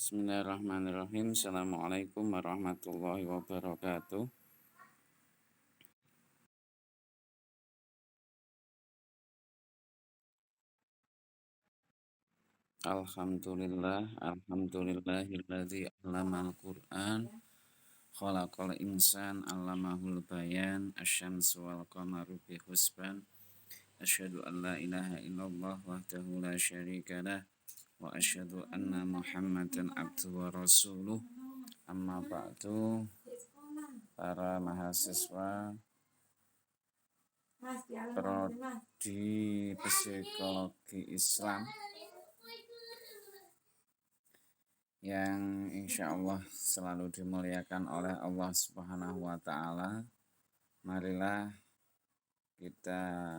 Bismillahirrahmanirrahim. Assalamualaikum warahmatullahi wabarakatuh. Alhamdulillahilladzi 'allamal Qur'an, khalaqal insan 'allamahul bayan, asy-syamsu wal qamaru bihusban. Asyhadu an la ilaha illallah wahdahu la syarikalah wa asyhadu anna Muhammadan abduhu wa rasuluh. Amma ba'du, para mahasiswa Prodi Psikologi Islam yang insya Allah selalu dimuliakan oleh Allah Subhanahu wa Ta'ala. Marilah kita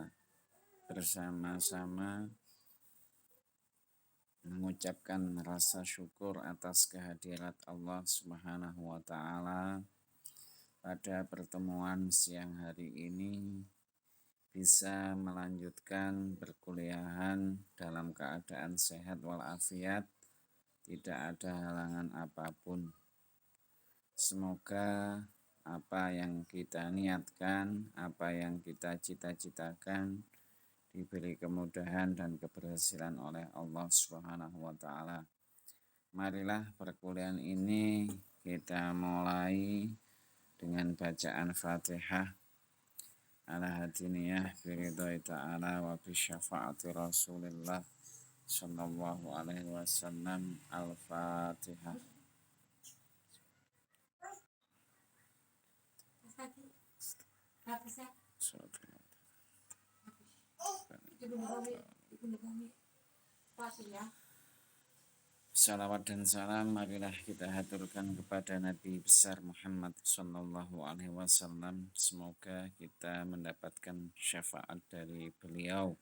bersama-sama mengucapkan rasa syukur atas kehadirat Allah Subhanahu wa Ta'ala pada pertemuan siang hari ini, bisa melanjutkan perkuliahan dalam keadaan sehat walafiat, tidak ada halangan apapun. Semoga apa yang kita niatkan, apa yang kita cita-citakan diberi kemudahan dan keberhasilan oleh Allah Subhanahu wa Ta'ala. Marilah perkuliahan ini kita mulai dengan bacaan Fatihah ala hadiniyah biridhoi ta'ala wa bisyafaati Rasulillah sallallahu alaihi wasallam. Al-Fatihah. Salawat dan salam marilah kita haturkan kepada Nabi besar Muhammad sallallahu alaihi wasallam. Semoga kita mendapatkan syafaat dari beliau.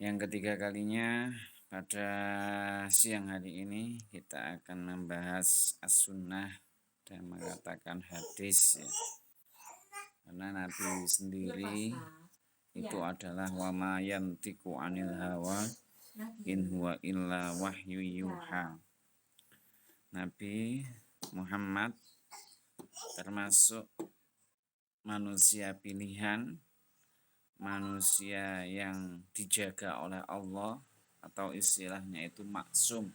Yang ketiga kalinya pada siang hari ini kita akan membahas as-sunnah dan mengatakan hadis, ya. Karena Nabi sendiri itu adalah wa ma yantiqu 'anil hawa in huwa illa wahyu yuha. Nabi Muhammad termasuk manusia pilihan, manusia yang dijaga oleh Allah, atau istilahnya itu maksum,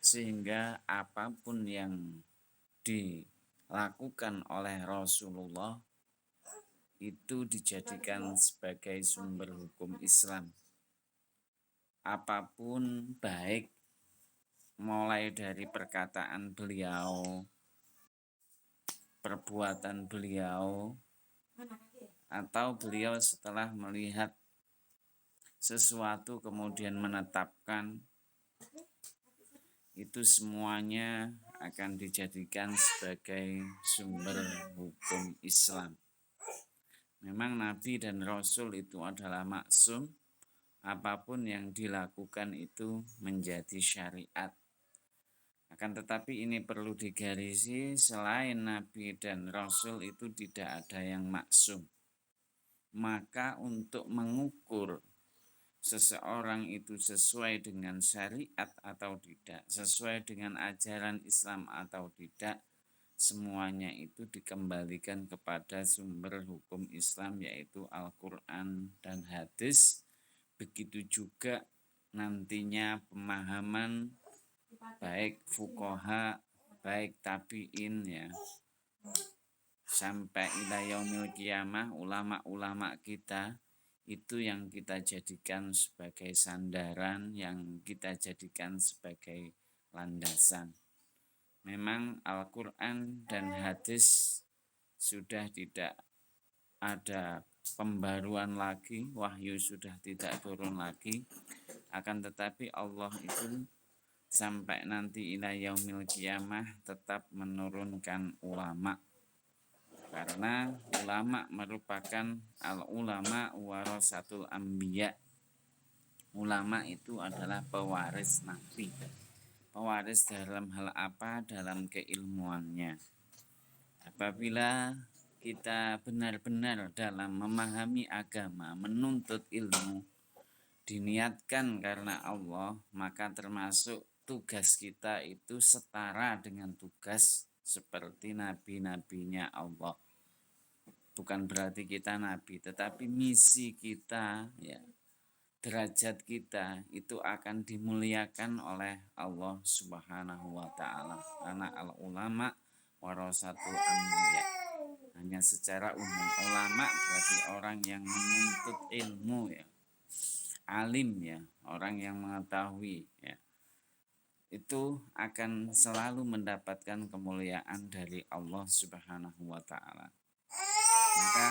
sehingga apapun yang dilakukan oleh Rasulullah itu dijadikan sebagai sumber hukum Islam. Apapun baik, mulai dari perkataan beliau, perbuatan beliau, atau beliau setelah melihat sesuatu kemudian menetapkan, itu semuanya akan dijadikan sebagai sumber hukum Islam. Memang Nabi dan Rasul itu adalah maksum, apapun yang dilakukan itu menjadi syariat. Akan tetapi ini perlu digarisi, selain Nabi dan Rasul itu tidak ada yang maksum. Maka untuk mengukur seseorang itu sesuai dengan syariat atau tidak, sesuai dengan ajaran Islam atau tidak, semuanya itu dikembalikan kepada sumber hukum Islam, yaitu Al-Quran dan hadis. Begitu juga nantinya pemahaman baik fuqaha, baik tabi'in, ya, sampai ila yaumil qiyamah, ulama-ulama kita itu yang kita jadikan sebagai sandaran, yang kita jadikan sebagai landasan. Memang Al-Quran dan hadis sudah tidak ada pembaruan lagi, wahyu sudah tidak turun lagi. Akan tetapi Allah itu sampai nanti ila yaumil qiyamah tetap menurunkan ulama. Karena ulama merupakan al-ulama warasatul anbiya. Ulama itu adalah pewaris Nabi. Pewaris dalam hal apa? Dalam keilmuannya. Apabila kita benar-benar dalam memahami agama, menuntut ilmu, diniatkan karena Allah, maka termasuk tugas kita itu setara dengan tugas seperti nabi-nabinya Allah. Bukan berarti kita nabi, tetapi misi kita, ya, derajat kita itu akan dimuliakan oleh Allah Subhanahu wa taala. Karena al ulama warasatul anbiya. Hanya secara umum ulama berarti orang yang menuntut ilmu, ya. Alim, ya, orang yang mengetahui, ya. Itu akan selalu mendapatkan kemuliaan dari Allah Subhanahu wa taala. Maka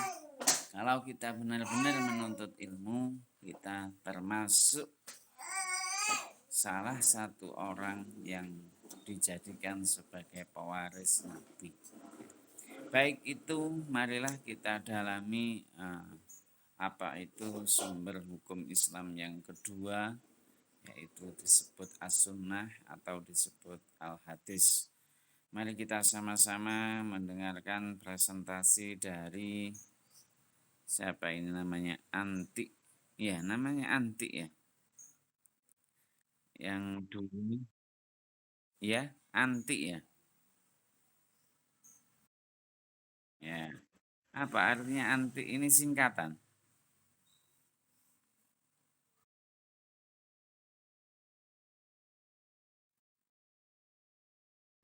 kalau kita benar-benar menuntut ilmu, kita termasuk salah satu orang yang dijadikan sebagai pewaris Nabi. Baik itu, marilah kita dalami apa itu sumber hukum Islam yang kedua, yaitu disebut as-sunnah atau disebut al-hadis. Mari kita sama-sama mendengarkan presentasi dari siapa ini namanya, Anti. Ya, namanya Anti, ya. Yang dulu, ya, Anti, ya. Ya. Apa artinya Anti ini, singkatan?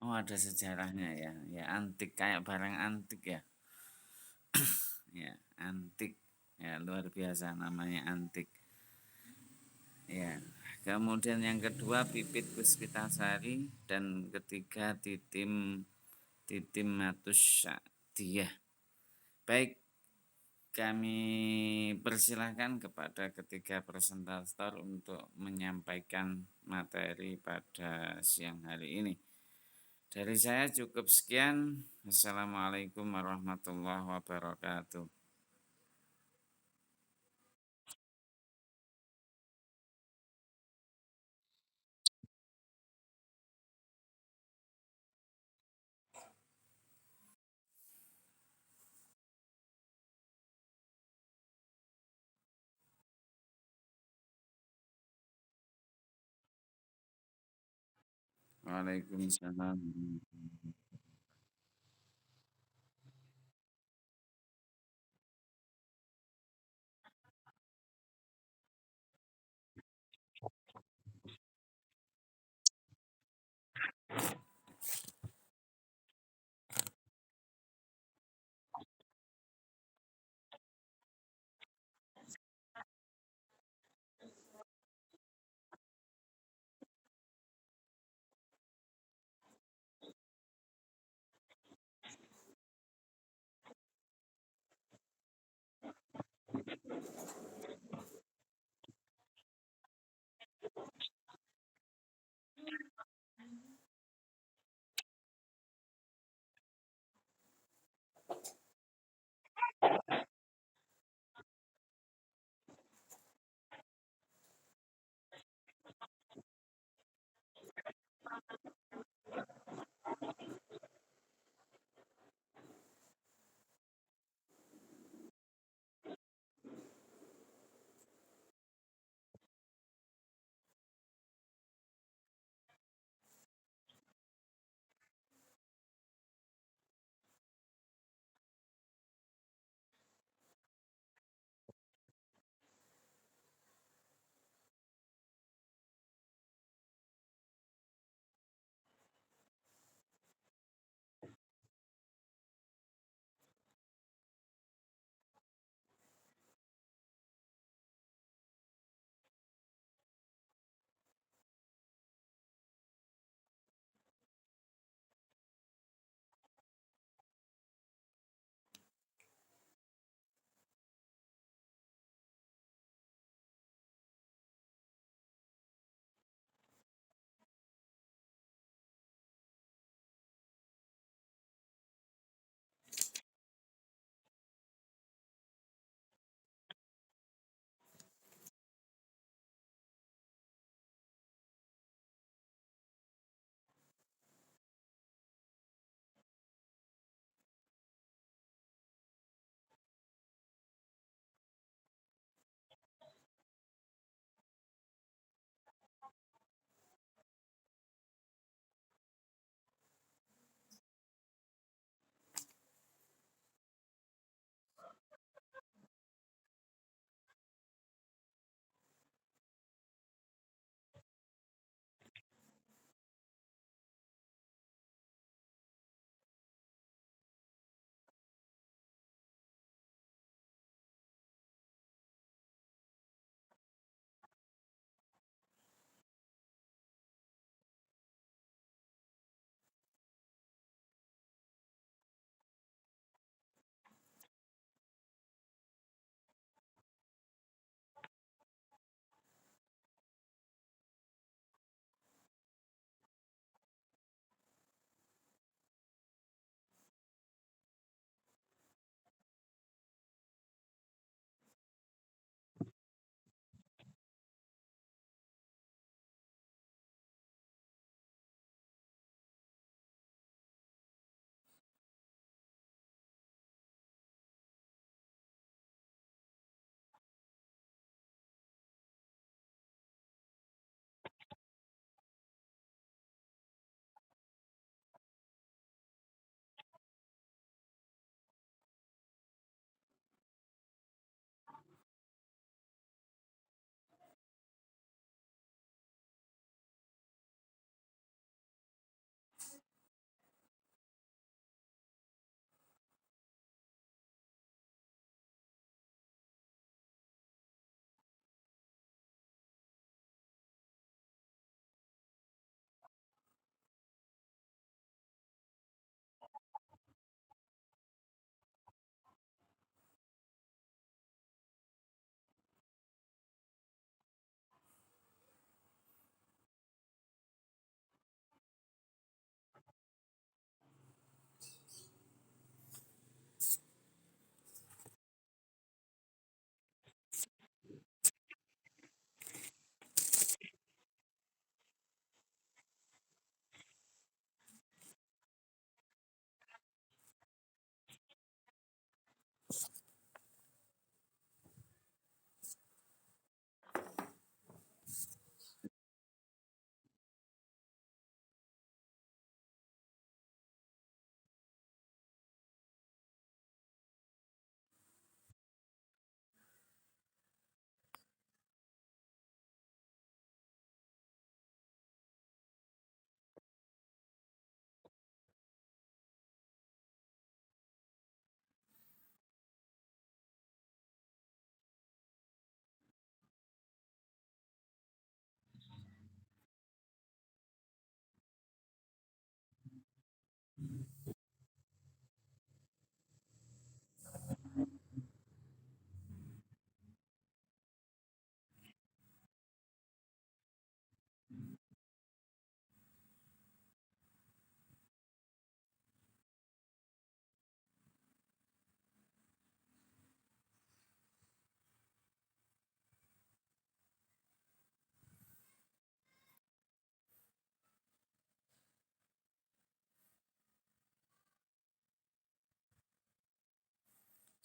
Oh, ada sejarahnya, ya. Ya, antik kayak barang antik, ya. Ya, antik. Ya, luar biasa namanya Antik. Ya. Kemudian yang kedua Pipit Puspitasari dan ketiga Titim Matus Syadiyah. Baik, kami persilahkan kepada ketiga presentator untuk menyampaikan materi pada siang hari ini. Dari saya cukup sekian. Assalamualaikum warahmatullahi wabarakatuh. Waalaikumsalam.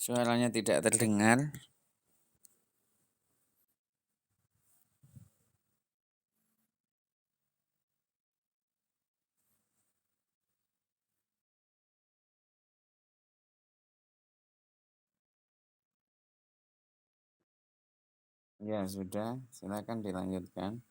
Suaranya tidak terdengar. Ya, sudah. Silakan dilanjutkan.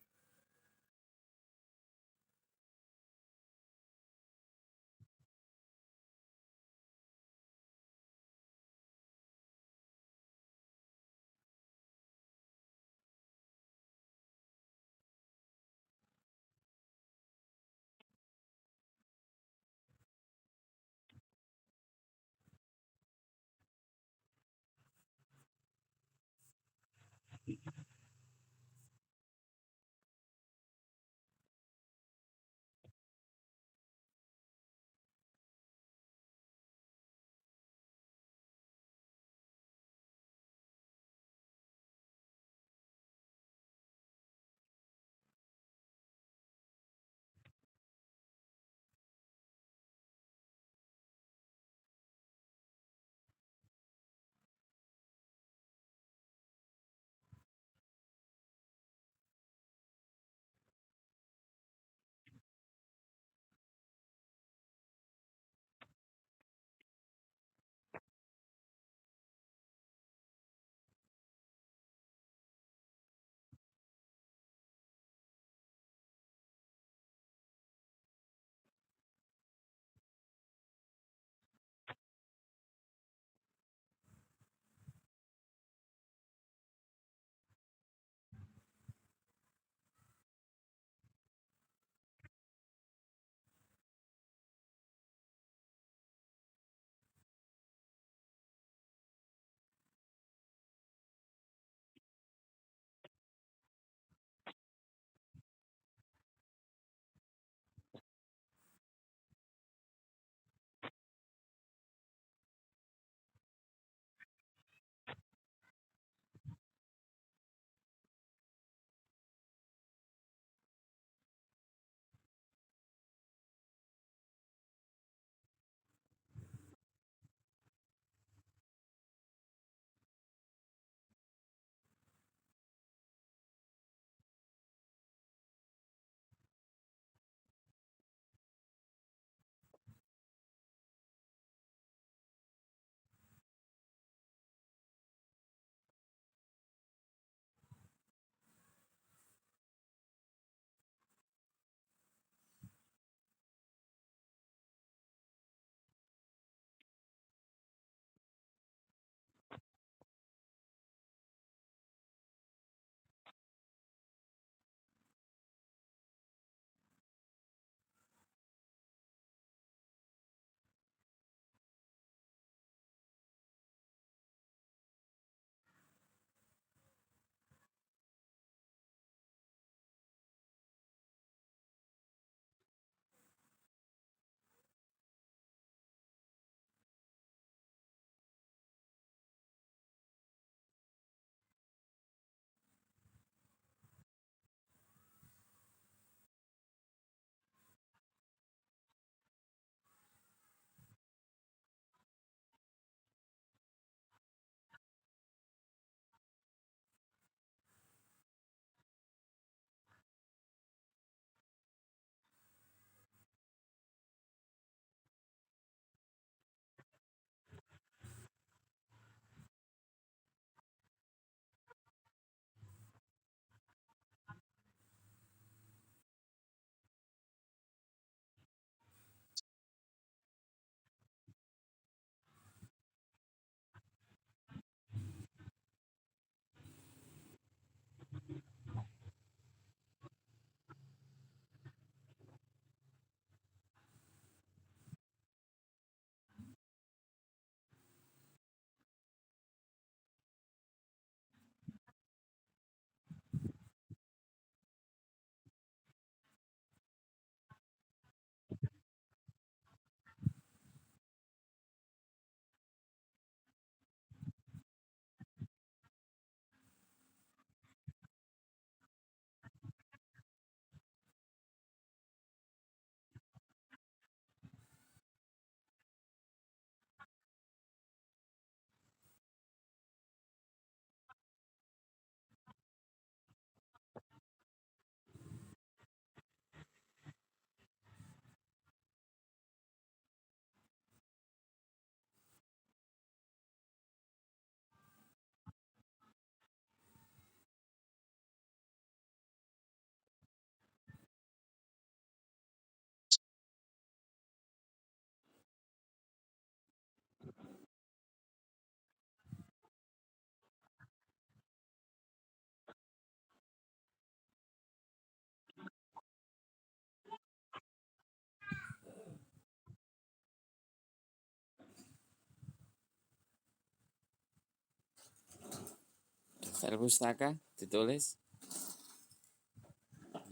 Daftar pustaka ditulis.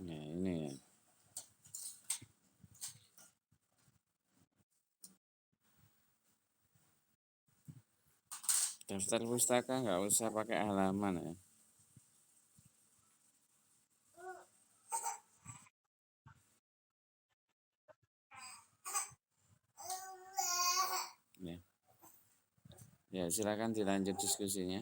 Ya, ini ya. Daftar pustaka nggak usah pakai halaman ya. Ya, ya silakan dilanjut diskusinya.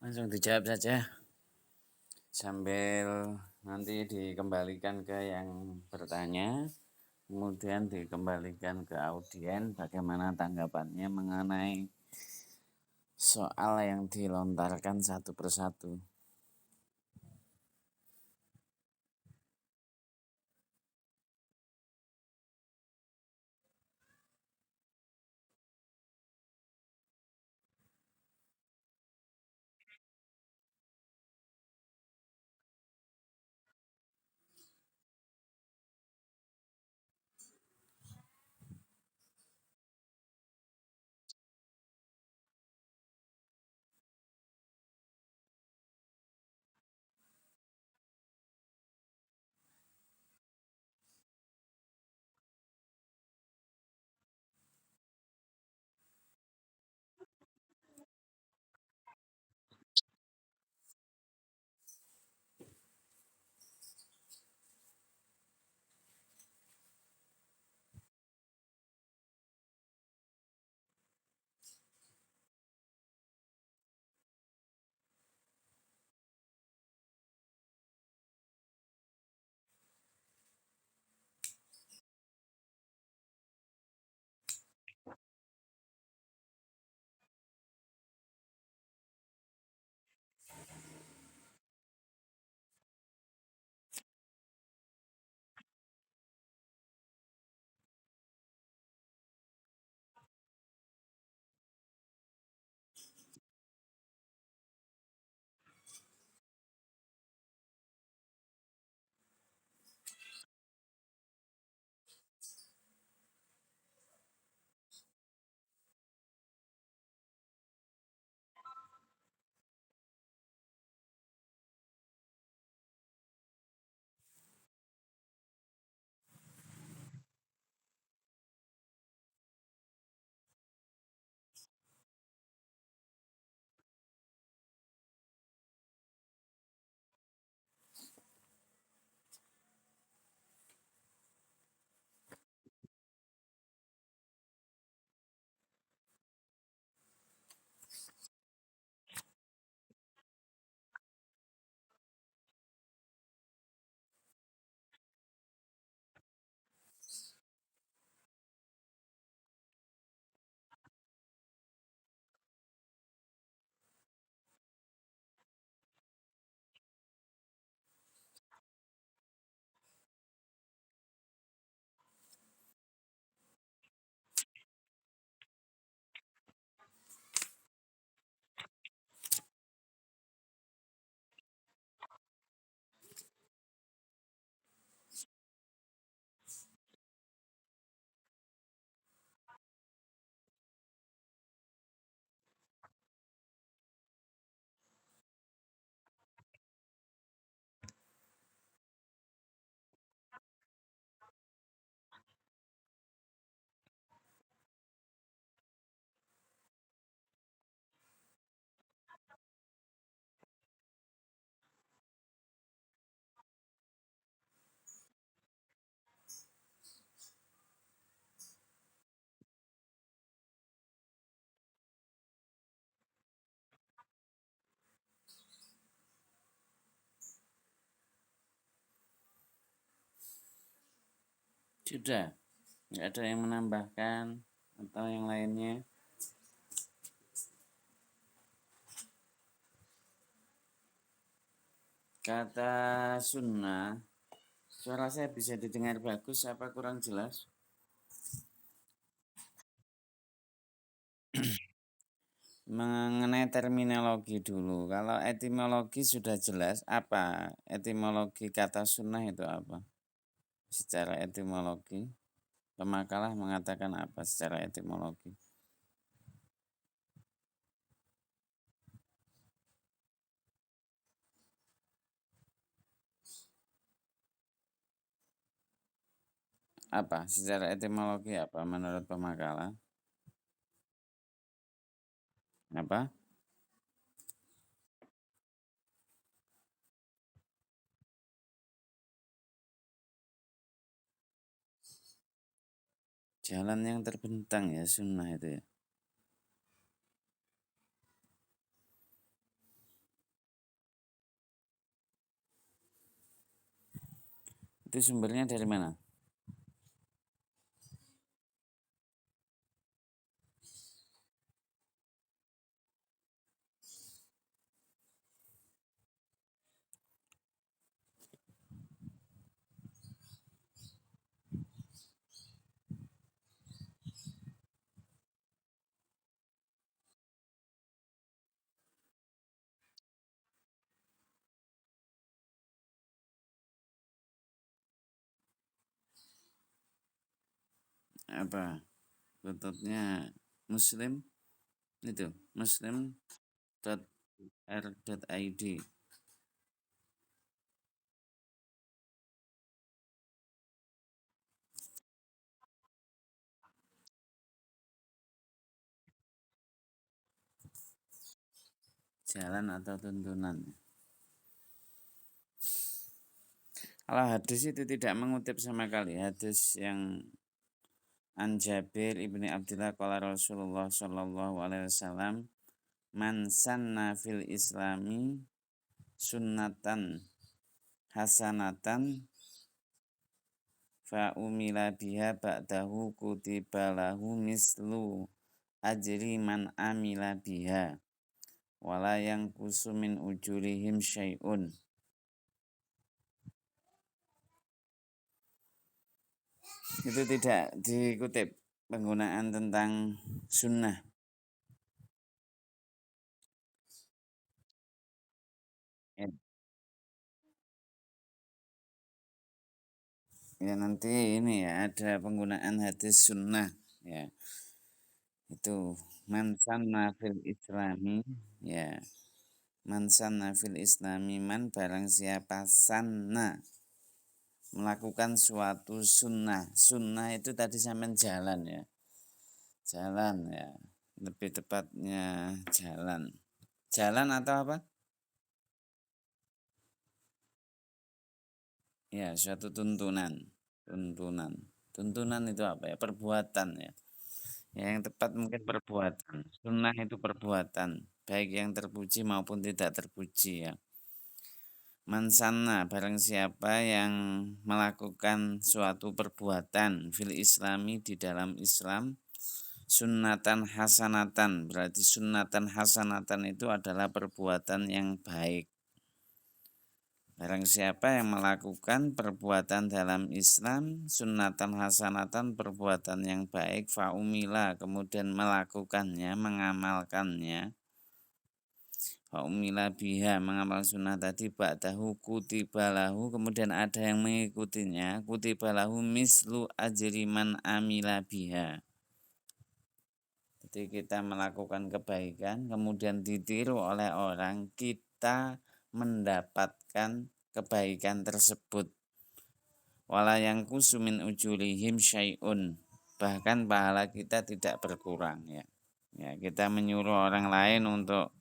Langsung dijawab saja sambil nanti dikembalikan ke yang bertanya, kemudian dikembalikan ke audien bagaimana tanggapannya mengenai soal yang dilontarkan satu persatu. Sudah, nggak ada yang menambahkan atau yang lainnya. Kata sunnah, suara saya bisa didengar bagus apa kurang jelas? Mengenai terminologi dulu, kalau etimologi sudah jelas, apa etimologi kata sunnah itu apa? Secara etimologi, pemakalah mengatakan apa secara etimologi? Apa secara etimologi apa menurut pemakalah? Apa? Jalan yang terbentang ya sunnah itu ya. Itu sumbernya dari mana? Apa? Kutubnya Muslim itu muslim.r.id. Jalan atau tuntunan. Kalau hadis itu tidak mengutip sama kali. Hadis yang An Jabir ibni Abdullah qala Rasulullah sallallahu alaihi wasallam man sanna fil islami sunnatan hasanatan fa umila biha ba'dahu kutiba lahu mislu ajri man amila biha wala yang kusumin ujurihim syai'un. Itu tidak dikutip penggunaan tentang sunnah. Ya, ya nanti ini ya ada penggunaan hadis sunnah ya. Itu man sanna fil islami ya. Man sanna fil islami man barang siapa sanna melakukan suatu sunnah. Sunnah itu tadi sampai jalan ya. Jalan ya. Lebih tepatnya jalan. Jalan atau apa? Ya, suatu tuntunan. Tuntunan. Tuntunan itu apa ya? Perbuatan ya. Ya, yang tepat mungkin perbuatan. Sunnah itu perbuatan. Baik yang terpuji maupun tidak terpuji ya. Mansana barang siapa yang melakukan suatu perbuatan fil islami di dalam Islam sunnatan hasanatan berarti sunnatan hasanatan itu adalah perbuatan yang baik. Barang siapa yang melakukan perbuatan dalam Islam sunnatan hasanatan perbuatan yang baik faumila kemudian melakukannya mengamalkannya faumila biha mengamal sunnah tadi ba'dahu kutibalahu kemudian ada yang mengikutinya kutibalahu mislu ajriman amila biha. Jadi kita melakukan kebaikan kemudian ditiru oleh orang kita mendapatkan kebaikan tersebut. Wala yang kusumin ujurihim syai'un. Bahkan pahala kita tidak berkurang ya. Ya, kita menyuruh orang lain untuk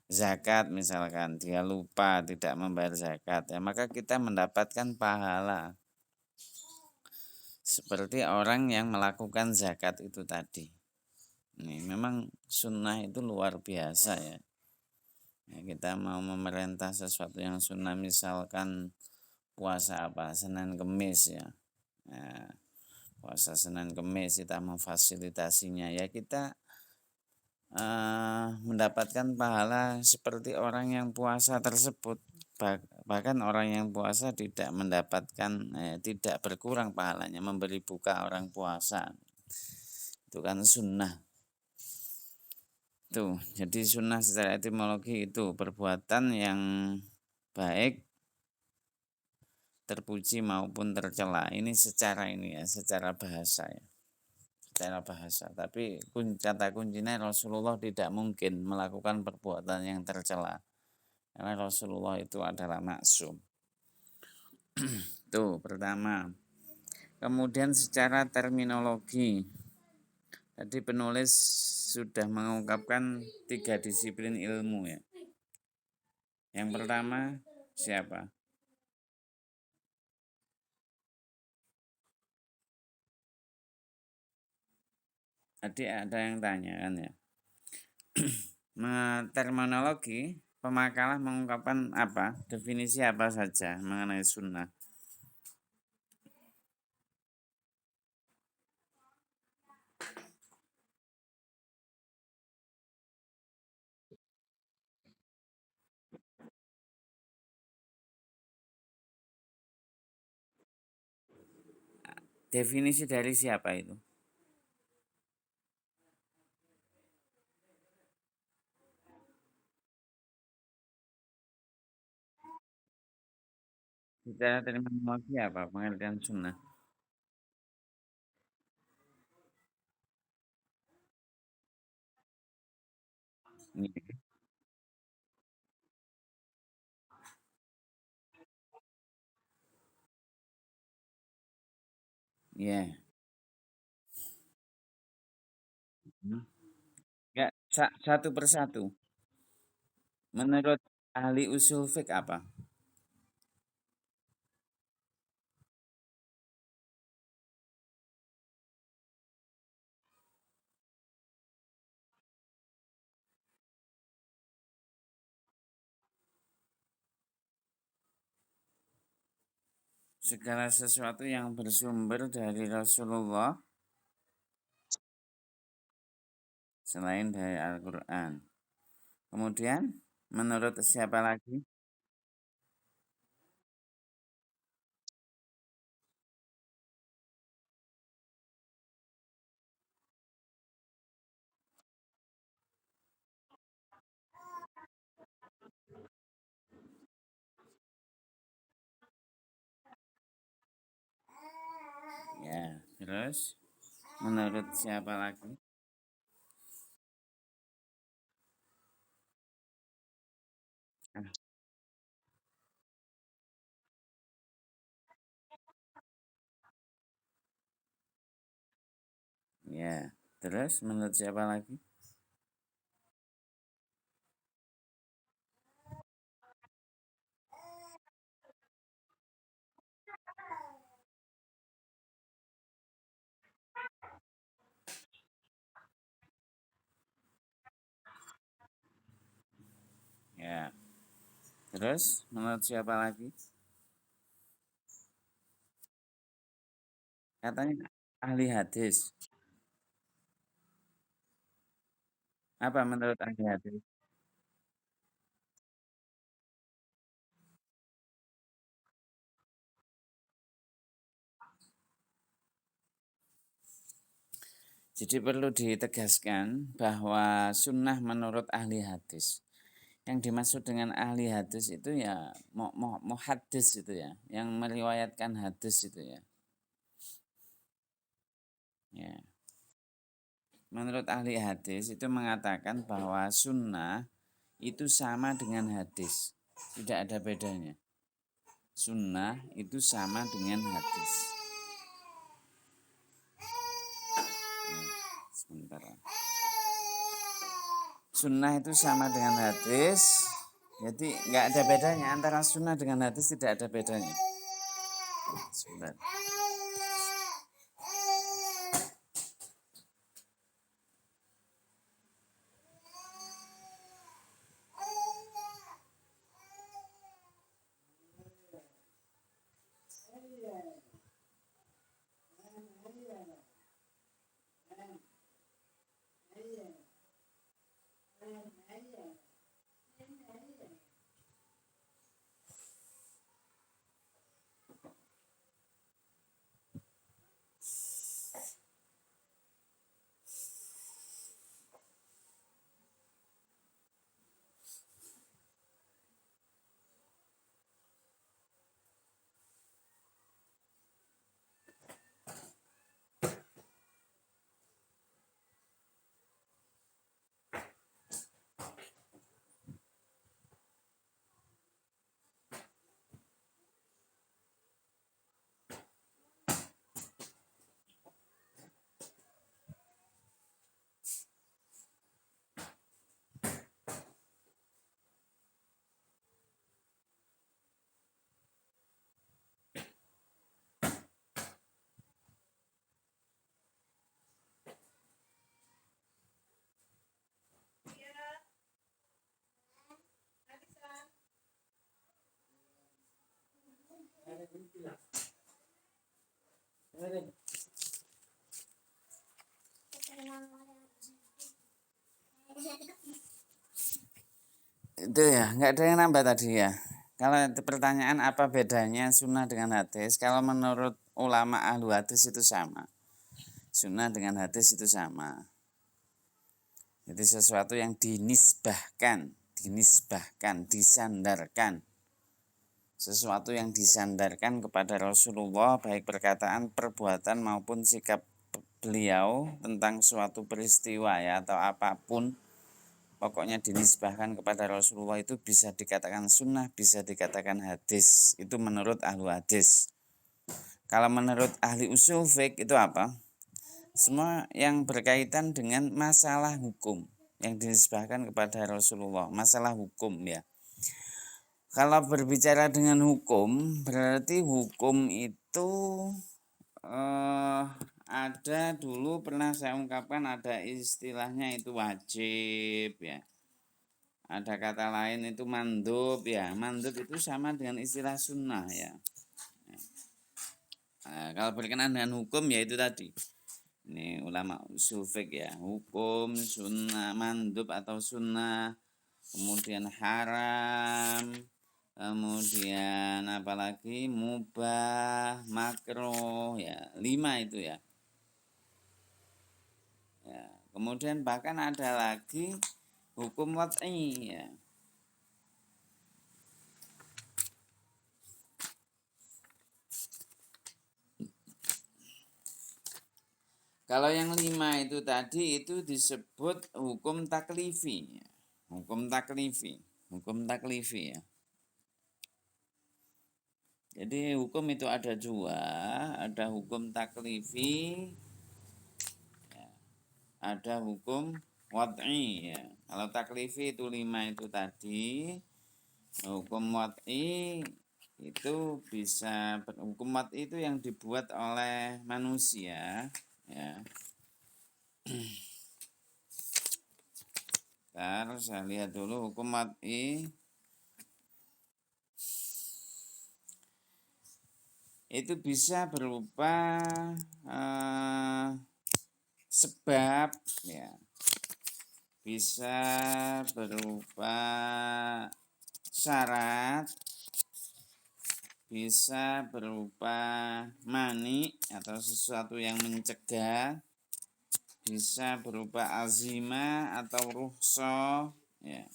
zakat misalkan dia lupa tidak membayar zakat ya maka kita mendapatkan pahala seperti orang yang melakukan zakat itu tadi. Ini memang sunnah itu luar biasa ya. Ya, kita mau memerintah sesuatu yang sunnah misalkan puasa apa Senin Kemis ya. Nah, puasa Senin Kemis kita memfasilitasinya ya kita mendapatkan pahala seperti orang yang puasa tersebut. Bahkan orang yang puasa tidak mendapatkan tidak berkurang pahalanya memberi buka orang puasa. Itu kan sunnah. Tuh, jadi sunnah secara etimologi itu perbuatan yang baik, terpuji maupun tercela. Ini secara secara bahasa ya. Secara bahasa. Tapi kata kuncinya Rasulullah tidak mungkin melakukan perbuatan yang tercela. Karena Rasulullah itu adalah maksum. Tuh, pertama. Kemudian secara terminologi. Tadi penulis sudah mengungkapkan 3 disiplin ilmu ya. Yang pertama siapa? Tadi ada yang tanya kan ya. Terminologi pemakalah mengungkapkan apa? Definisi apa saja mengenai sunnah? Definisi dari siapa itu? Secara terminologi apa pengertian sunnah? Iya. Ya. Ya, satu persatu. Menurut ahli usul fiqh apa? Segala sesuatu yang bersumber dari Rasulullah selain dari Al-Quran. Kemudian, menurut siapa lagi? Ya, terus menurut siapa lagi? Ah, ya, terus menurut siapa lagi? Ya, terus menurut siapa lagi? Katanya ahli hadis. Apa menurut ahli hadis? Jadi perlu ditegaskan bahwa sunnah menurut ahli hadis. Yang dimaksud dengan ahli hadis itu ya muhaddis itu ya, yang meriwayatkan hadis itu ya. Ya. Menurut ahli hadis itu mengatakan bahwa sunnah itu sama dengan hadis. Tidak ada bedanya. Sunnah itu sama dengan hadis. Sebentar. Sunnah itu sama dengan hadis. Jadi nggak ada bedanya antara sunnah dengan hadis, tidak ada bedanya. Sebentar. Itu ya, nggak ada yang nambah tadi ya. Kalau itu pertanyaan apa bedanya sunnah dengan hadis, kalau menurut ulama ahlu hadis itu sama. Sunnah dengan hadis itu sama. Jadi sesuatu yang dinisbahkan, disandarkan. Sesuatu yang disandarkan kepada Rasulullah, baik perkataan, perbuatan maupun sikap beliau tentang suatu peristiwa ya atau apapun. Pokoknya dinisbahkan kepada Rasulullah itu bisa dikatakan sunnah, bisa dikatakan hadis. Itu menurut ahlu hadis. Kalau menurut ahli usul fiqh itu apa? Semua yang berkaitan dengan masalah hukum yang dinisbahkan kepada Rasulullah. Masalah hukum ya. Kalau berbicara dengan hukum, berarti hukum itu ada dulu pernah saya ungkapkan ada istilahnya itu wajib ya. Ada kata lain itu mandub ya. Mandub itu sama dengan istilah sunnah ya. Nah, kalau berkenaan dengan hukum ya itu tadi. Ini ulama usul fiqh ya. Hukum, sunnah, mandub atau sunnah, kemudian haram, kemudian apalagi mubah, makruh ya. 5 itu ya. Ya, kemudian bahkan ada lagi hukum wad'i ya. Kalau yang 5 itu tadi itu disebut hukum taklifi. Hukum taklifi. Hukum taklifi ya. Jadi hukum itu ada 2, ada hukum taklifi, ada hukum wad'i ya. Kalau taklifi itu 5 itu tadi, hukum wad'i itu bisa hukum wad'i itu yang dibuat oleh manusia ya. Bentar, saya lihat dulu hukum wad'i itu bisa berupa sebab ya, bisa berupa syarat, bisa berupa mani atau sesuatu yang mencegah, bisa berupa azimah atau rukhsah ya.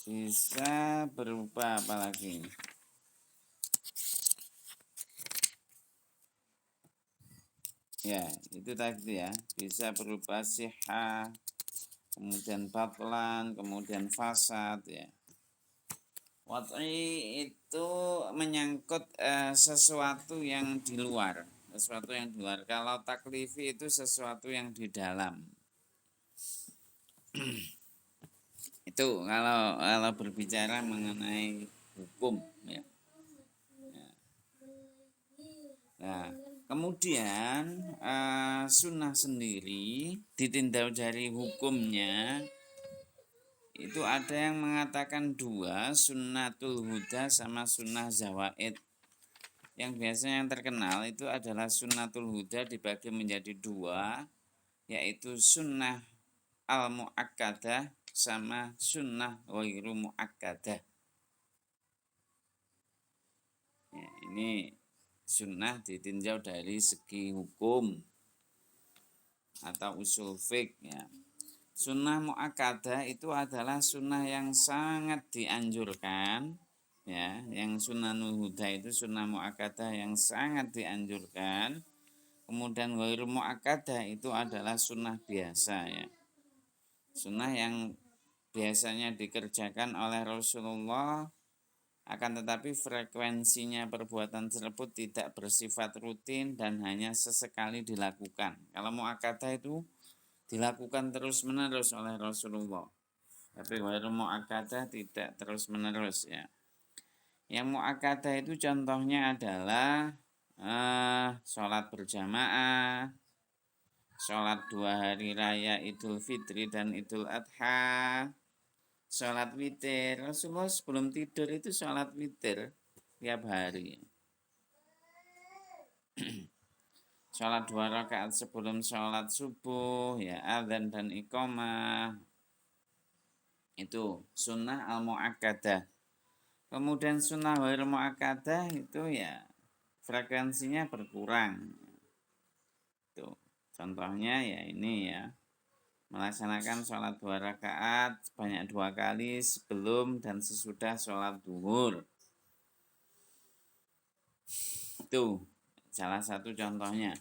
Bisa berupa apa lagi? Ya, itu tadi ya, bisa berupa sihah, kemudian batlan, kemudian fasad ya. Wad'i itu menyangkut sesuatu yang di luar, sesuatu yang di luar. Kalau taklifi itu sesuatu yang di dalam. Itu kalau berbicara mengenai hukum ya. Nah, kemudian sunnah sendiri ditinjau dari hukumnya itu ada yang mengatakan 2, sunnatul huda sama sunnah zawaid. Yang biasanya yang terkenal itu adalah sunnatul huda dibagi menjadi 2, yaitu sunnah al-mu'akkadah sama sunnah ghairu mu'akkadah. Ya, ini sunnah ditinjau dari segi hukum atau usul fiqh ya. Sunnah muakkadah itu adalah sunnah yang sangat dianjurkan ya, yang sunnahul huda itu sunnah muakkadah yang sangat dianjurkan. Kemudian ghairu muakkadah itu adalah sunnah biasa ya. Sunnah yang biasanya dikerjakan oleh Rasulullah, akan tetapi frekuensinya perbuatan tersebut tidak bersifat rutin dan hanya sesekali dilakukan. Kalau muakkadah itu dilakukan terus-menerus oleh Rasulullah. Tapi ghairu muakkadah tidak terus-menerus ya. Yang muakkadah itu contohnya adalah sholat berjamaah, sholat 2 hari raya Idul Fitri dan Idul Adha, sholat witir. Rasulullah sebelum tidur itu sholat witir tiap hari. Sholat 2 rakaat sebelum sholat subuh, ya adzan dan iqamah. Itu sunnah al-mu'akkadah. Kemudian sunnah ghairu mu'akkadah itu ya frekuensinya berkurang. Tuh, contohnya ya ini ya. Melaksanakan sholat 2 rakaat sebanyak 2 kali sebelum dan sesudah sholat zuhur. Itu salah satu contohnya,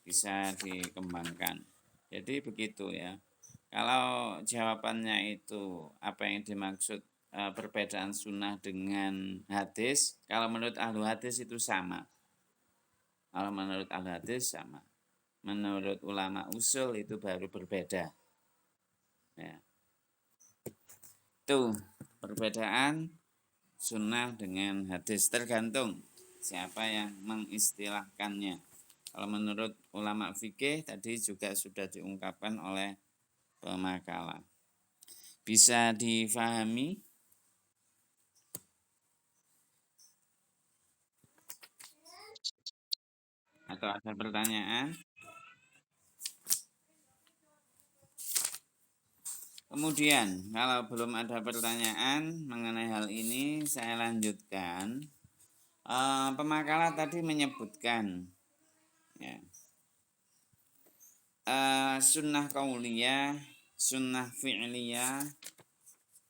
bisa dikembangkan. Jadi begitu ya. Kalau jawabannya itu apa yang dimaksud perbedaan sunnah dengan hadis, kalau menurut ahlu hadis itu sama. Kalau menurut ahlu hadis sama. Menurut ulama usul itu baru berbeda. Ya. Itu perbedaan sunnah dengan hadis, tergantung siapa yang mengistilahkannya. Kalau menurut ulama fikih tadi juga sudah diungkapkan oleh pemakalah. Bisa difahami? Atau ada pertanyaan? Kemudian, kalau belum ada pertanyaan mengenai hal ini, saya lanjutkan. Pemakalah tadi menyebutkan ya, sunnah qauliyah, sunnah fi'liyah,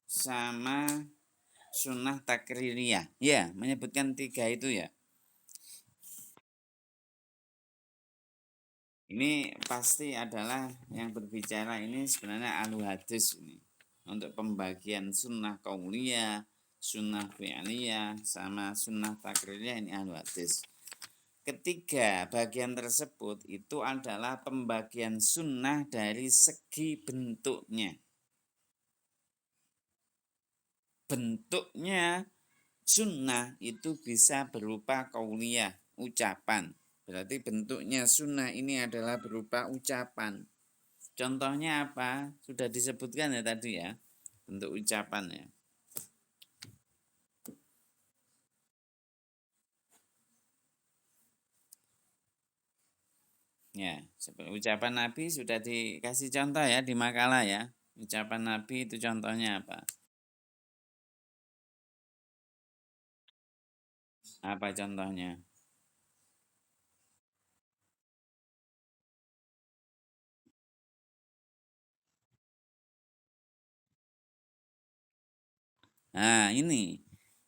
sama sunnah takririyah. Ya, menyebutkan 3 itu ya. Ini pasti adalah yang berbicara ini sebenarnya ahlu hadis ini. Untuk pembagian sunnah qauliyah, sunnah fi'liyah, sama sunnah takririyah ini ahlu hadis. Ketiga bagian tersebut itu adalah pembagian sunnah dari segi bentuknya. Bentuknya sunnah itu bisa berupa qauliyah, ucapan. Berarti bentuknya sunnah ini adalah berupa ucapan. Contohnya apa? Sudah disebutkan ya tadi ya, bentuk ucapan ya. Ya, seperti ucapan Nabi sudah dikasih contoh ya di makalah ya. Ucapan Nabi itu contohnya apa? Apa contohnya? Nah, ini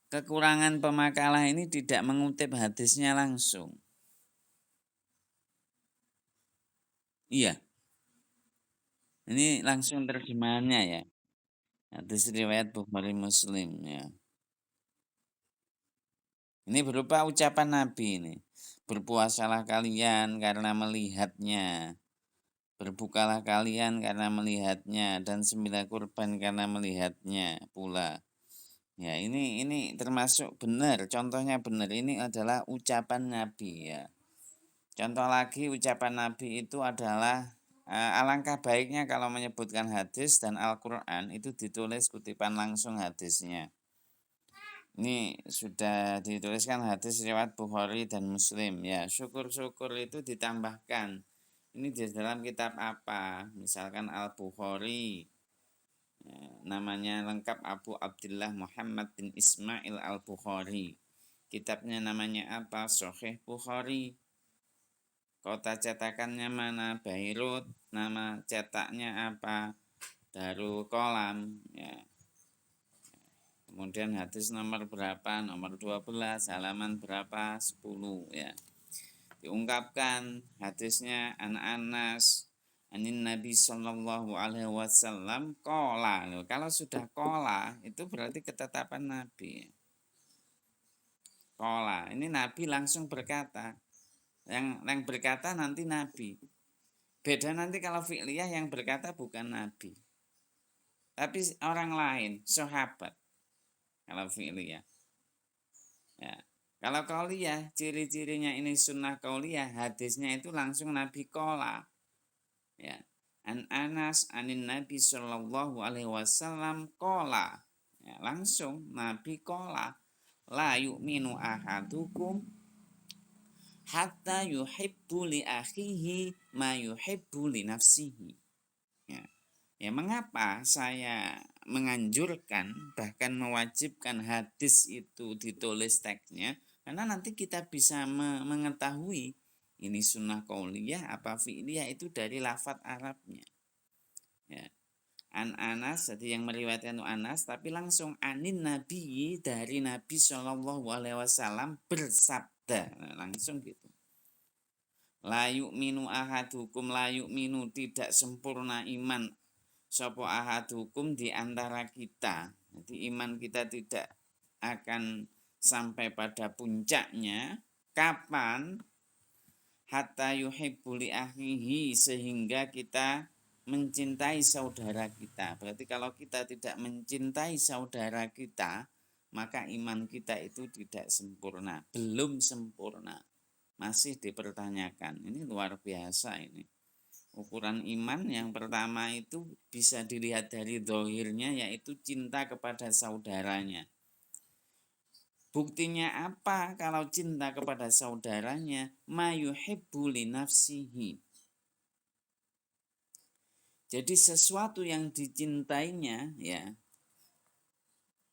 kekurangan pemakalah ini tidak mengutip hadisnya langsung. Iya, ini langsung terjemahannya ya. Hadis riwayat Bukhari Muslim ya. Ini berupa ucapan Nabi ini. Berpuasalah kalian karena melihatnya. Berbukalah kalian karena melihatnya dan sembelih kurban karena melihatnya pula. Ya, ini termasuk benar, contohnya benar. Ini adalah ucapan Nabi ya. Contoh lagi ucapan Nabi itu adalah alangkah baiknya kalau menyebutkan hadis dan Al-Qur'an itu ditulis kutipan langsung hadisnya. Ini sudah dituliskan hadis riwayat Bukhari dan Muslim ya. Syukur-syukur itu ditambahkan. Ini di dalam kitab apa? Misalkan Al-Bukhari. Ya, namanya lengkap Abu Abdullah Muhammad bin Ismail Al-Bukhari. Kitabnya namanya apa? Sahih Bukhari. Kota cetakannya mana? Beirut. Nama cetaknya apa? Darul Qalam, ya. Kemudian hadis nomor berapa? Nomor 12, halaman berapa? 10, ya. Diungkapkan hadisnya Anas anin Nabi Shallallahu Alaihi Wasallam kola. Kalau sudah kola itu berarti ketetapan Nabi. Kola, ini Nabi langsung berkata. Yang berkata nanti Nabi. Beda nanti kalau fi'liyah yang berkata bukan Nabi, tapi orang lain, sahabat. Kalau fi'liyah, ya. Kalau qauliyah, ciri-cirinya ini sunnah qauliyah, hadisnya itu langsung Nabi kola, ya. An Anas anin Nabi Shallallahu Alaihi Wasallam kola, ya, langsung Nabi kola. La yu'minu ahadukum hatta yuhibbu li akhihi ma yuhibbu li nafsihi. Ya. Ya, mengapa saya menganjurkan bahkan mewajibkan hadis itu ditulis teksnya? Karena nanti kita bisa mengetahui ini sunnah qauliyah apa fi'liyah itu dari lafadz Arabnya. Ya. An Anas, jadi yang meriwayatkan Anas, tapi langsung anin Nabi, dari Nabi Shallallahu Alaihi Wasallam bersabda, langsung gitu. La yu'minu ahadukum, la yu'minu, tidak sempurna iman sapa ahadukum di antara kita. Jadi iman kita tidak akan sampai pada puncaknya. Kapan? Hatta yuhibbu li akhihi, sehingga kita mencintai saudara kita. Berarti kalau kita tidak mencintai saudara kita, maka iman kita itu tidak sempurna, belum sempurna. Masih dipertanyakan. Ini luar biasa ini. Ukuran iman yang pertama itu bisa dilihat dari zahirnya, yaitu cinta kepada saudaranya. Buktinya apa kalau cinta kepada saudaranya? Ma yuhibbu li nafsihi. Jadi sesuatu yang dicintainya, ya,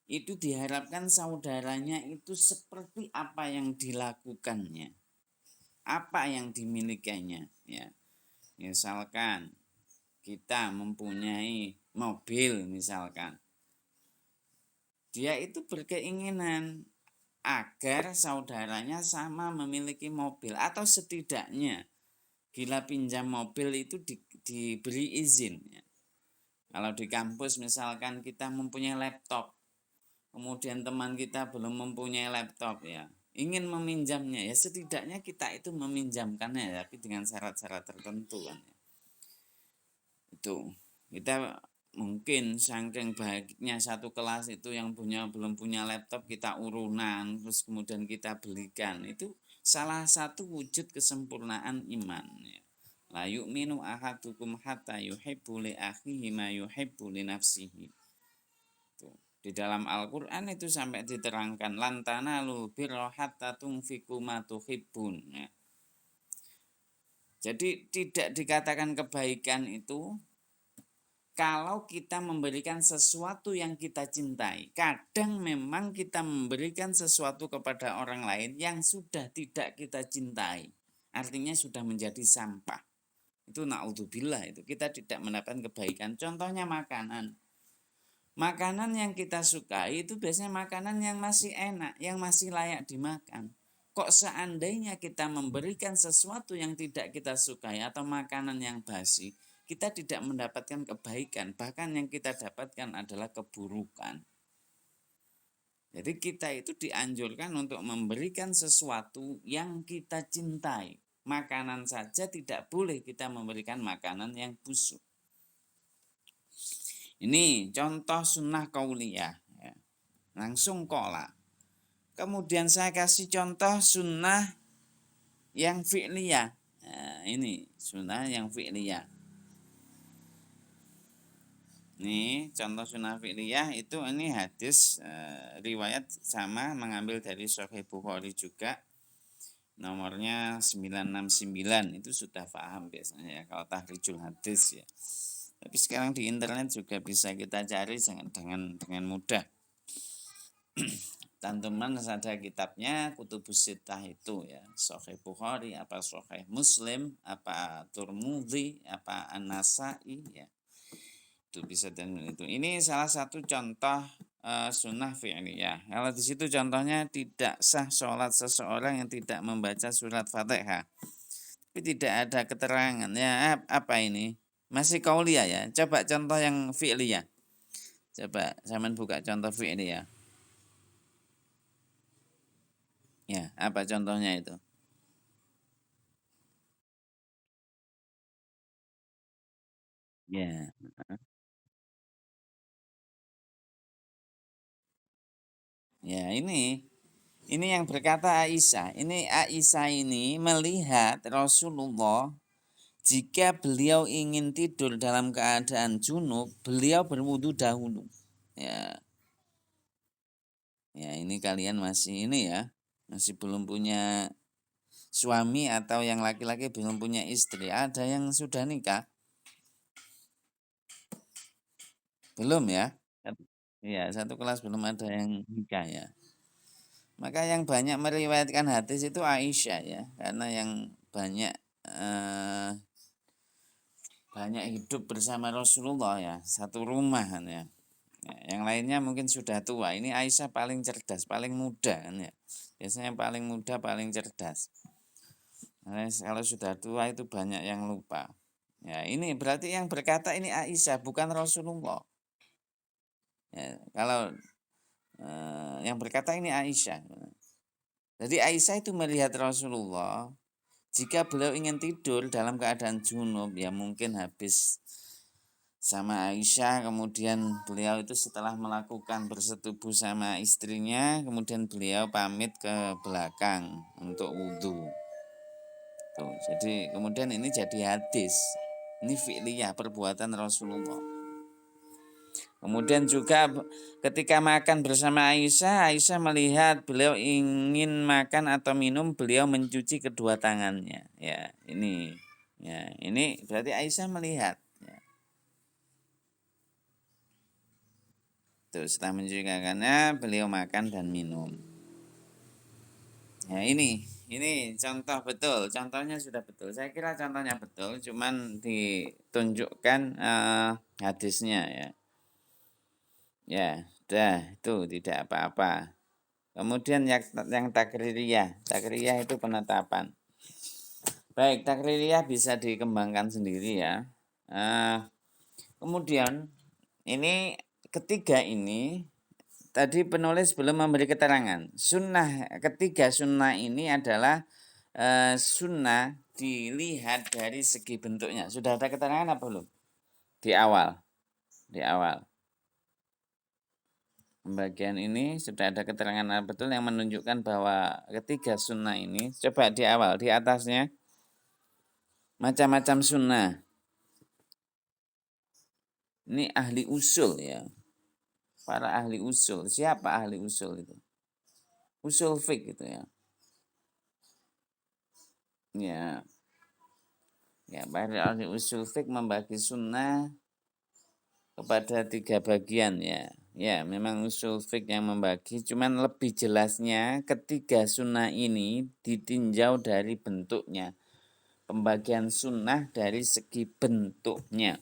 itu diharapkan saudaranya itu seperti apa yang dilakukannya, apa yang dimilikinya, ya. Misalkan kita mempunyai mobil, misalkan dia itu berkeinginan agar saudaranya sama memiliki mobil, atau setidaknya bila pinjam mobil itu diberi izin, ya. Kalau di kampus misalkan kita mempunyai laptop, kemudian teman kita belum mempunyai laptop, ya, ingin meminjamnya, ya setidaknya kita itu meminjamkannya, tapi dengan syarat-syarat tertentu, kan, ya. Itu kita mungkin saking baiknya satu kelas itu yang belum punya laptop kita urunan, terus kemudian kita belikan. Itu salah satu wujud kesempurnaan iman, ya. La yu'minu ahadukum hatta yuhibbu li akhihi ma yuhibbu li nafsihi. Di dalam Al-Qur'an itu sampai diterangkan lan tanalul birra hatta tunfiqu ma tuhibbun, ya. Jadi tidak dikatakan kebaikan itu kalau kita memberikan sesuatu yang kita cintai. Kadang memang kita memberikan sesuatu kepada orang lain yang sudah tidak kita cintai, artinya sudah menjadi sampah. Itu na'udzubillah, itu kita tidak mendapatkan kebaikan. Contohnya makanan. Makanan yang kita sukai itu biasanya makanan yang masih enak, yang masih layak dimakan. Kok seandainya kita memberikan sesuatu yang tidak kita sukai atau makanan yang basi, kita tidak mendapatkan kebaikan, bahkan yang kita dapatkan adalah keburukan. Jadi kita itu dianjurkan untuk memberikan sesuatu yang kita cintai. Makanan saja tidak boleh kita memberikan makanan yang busuk. Ini contoh sunnah qauliyah, ya. Langsung kola. Kemudian saya kasih contoh sunnah yang fi'liyah. Nah, ini sunnah yang fi'liyah. Ini contoh sunnah fi'liyah itu, ini hadis riwayat sama, mengambil dari Sahih Bukhari juga. Nomornya 969, itu sudah paham biasanya ya kalau tahrijul hadis, ya. Tapi sekarang di internet juga bisa kita cari dengan mudah. Teman-teman ada kitabnya Kutubus Sittah itu ya, Sahih Bukhari, apa Sahih Muslim, apa Turmudi, apa An-Nasai ya. Itu bisa dan itu. Ini salah satu contoh sunnah fi'liyah. Kalau di situ contohnya tidak sah sholat seseorang yang tidak membaca surat Fatihah. Tapi tidak ada keterangan ya apa ini? Masih qauliyah ya. Coba contoh yang fi'liyah. Coba zaman buka contoh fi'liyah. Ya, apa contohnya itu? Ya. Ya, ini yang berkata Aisyah. Ini Aisyah ini melihat Rasulullah jika beliau ingin tidur dalam keadaan junub, beliau berwudu dahulu. Ya, ya ini kalian masih ini ya, masih belum punya suami atau yang laki-laki belum punya istri. Ada yang sudah nikah? Belum ya? Iya, satu kelas belum ada yang nikah ya. Maka yang banyak meriwayatkan hadis itu Aisyah ya, karena yang banyak eh, banyak hidup bersama Rasulullah ya, satu rumah kan ya. Ya, yang lainnya mungkin sudah tua. Ini Aisyah paling cerdas, paling muda kan ya. Biasanya paling muda, paling cerdas. Nah, kalau sudah tua itu banyak yang lupa. Ya, ini berarti yang berkata ini Aisyah bukan Rasulullah. Ya, kalau yang berkata ini Aisyah. Jadi Aisyah itu melihat Rasulullah jika beliau ingin tidur dalam keadaan junub ya mungkin habis sama Aisyah, kemudian beliau itu setelah melakukan bersetubuh sama istrinya, kemudian beliau pamit ke belakang untuk wudhu. Tuh, jadi kemudian ini jadi hadis. Ini fi'liyah perbuatan Rasulullah. Kemudian juga ketika makan bersama Aisyah, Aisyah melihat beliau ingin makan atau minum, beliau mencuci kedua tangannya. Ya, ini. Ya, ini berarti Aisyah melihat. Ya. Tuh, setelah mencuci tangannya, beliau makan dan minum. Ya, ini contoh betul. Contohnya sudah betul. Saya kira contohnya betul, cuman ditunjukkan hadisnya ya. Ya, dah itu tidak apa-apa. Kemudian yang takririyah itu penetapan. Baik, takririyah bisa dikembangkan sendiri ya. Kemudian ini ketiga ini tadi penulis belum memberi keterangan. Sunnah ketiga sunnah ini adalah sunnah dilihat dari segi bentuknya. Sudah ada keterangan apa belum? Di awal, di awal. Pembagian ini sudah ada keterangan betul yang menunjukkan bahwa ketiga sunnah ini, coba di awal, di atasnya, macam-macam sunnah. Ini ahli usul ya, para ahli usul. Siapa ahli usul itu? Usul fik itu ya. Ya, ya para ahli usul fik membagi sunnah kepada tiga bagian ya. Ya, memang usul fik yang membagi, cuman lebih jelasnya ketiga sunnah ini ditinjau dari bentuknya. Pembagian sunnah dari segi bentuknya.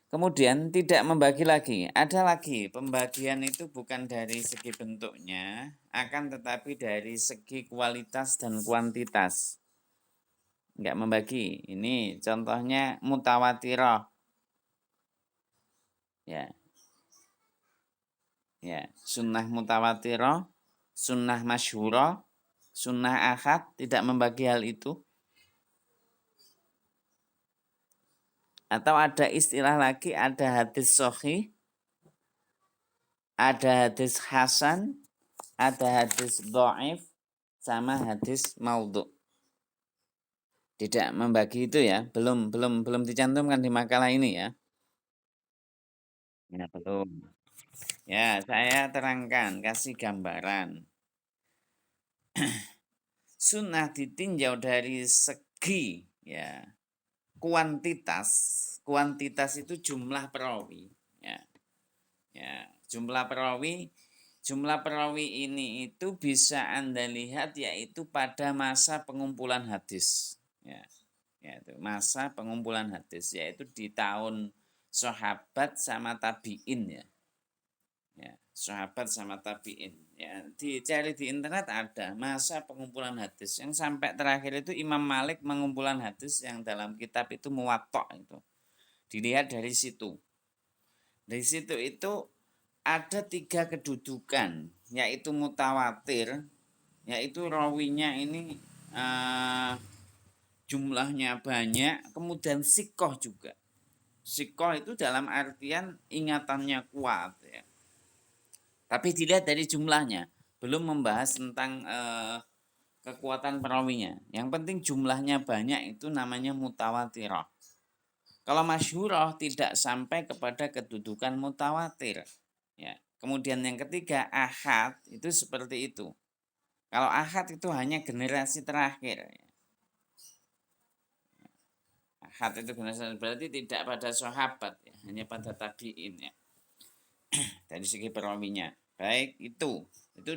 Kemudian tidak membagi lagi. Ada lagi pembagian itu bukan dari segi bentuknya, akan tetapi dari segi kualitas dan kuantitas. Enggak membagi. Ini contohnya mutawatirah. Ya, ya, sunnah mutawatirah, sunnah masyhurah, sunnah ahad tidak membagi hal itu. Atau ada istilah lagi, ada hadis sahih, ada hadis hasan, ada hadis dhaif, sama hadis maudhu. Tidak membagi itu ya, belum dicantumkan di makalah ini ya. Ya, belum. Ya, saya terangkan, kasih gambaran. Sunnah ditinjau dari segi ya kuantitas. Kuantitas itu jumlah perawi. Ya, ya jumlah perawi Jumlah perawi ini itu bisa Anda lihat yaitu pada masa pengumpulan hadis. Ya, yaitu masa pengumpulan hadis yaitu di tahun sahabat sama tabiin ya. Ya, sahabat sama tabiin. Ya, dicari di internet ada masa pengumpulan hadis yang sampai terakhir itu Imam Malik mengumpulkan hadis yang dalam kitab itu Muwatta itu. Dilihat dari situ. Dari situ itu ada 3 kedudukan, yaitu mutawatir, yaitu rawinya ini jumlahnya banyak, kemudian sikoh juga. Sikoh itu dalam artian ingatannya kuat ya. Tapi dilihat dari jumlahnya, belum membahas tentang kekuatan perawinya. Yang penting jumlahnya banyak itu namanya mutawatirah. Kalau masyhurah tidak sampai kepada kedudukan mutawatir. Ya. Kemudian yang ketiga ahad itu seperti itu. Kalau ahad itu hanya generasi terakhir. Ahad itu generasi berarti tidak pada sahabat ya, hanya pada tabiin ya. Dari segi perawinya. Baik itu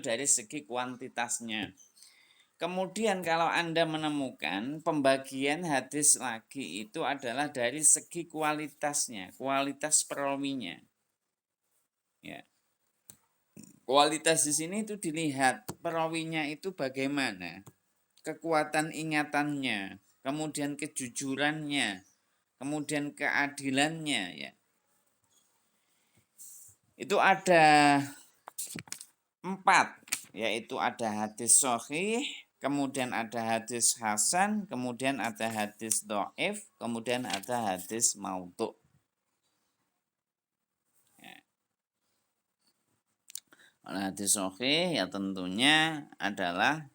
dari segi kuantitasnya. Kemudian kalau Anda menemukan pembagian hadis lagi itu adalah dari segi kualitasnya, kualitas perawinya. Ya. Kualitas di sini itu dilihat perawinya itu bagaimana, kekuatan ingatannya, kemudian kejujurannya, kemudian keadilannya ya. Itu ada 4, yaitu ada hadis sahih, kemudian ada hadis hasan, kemudian ada hadis dhaif, kemudian ada hadis maudhu. Ya. Hadis sahih ya tentunya adalah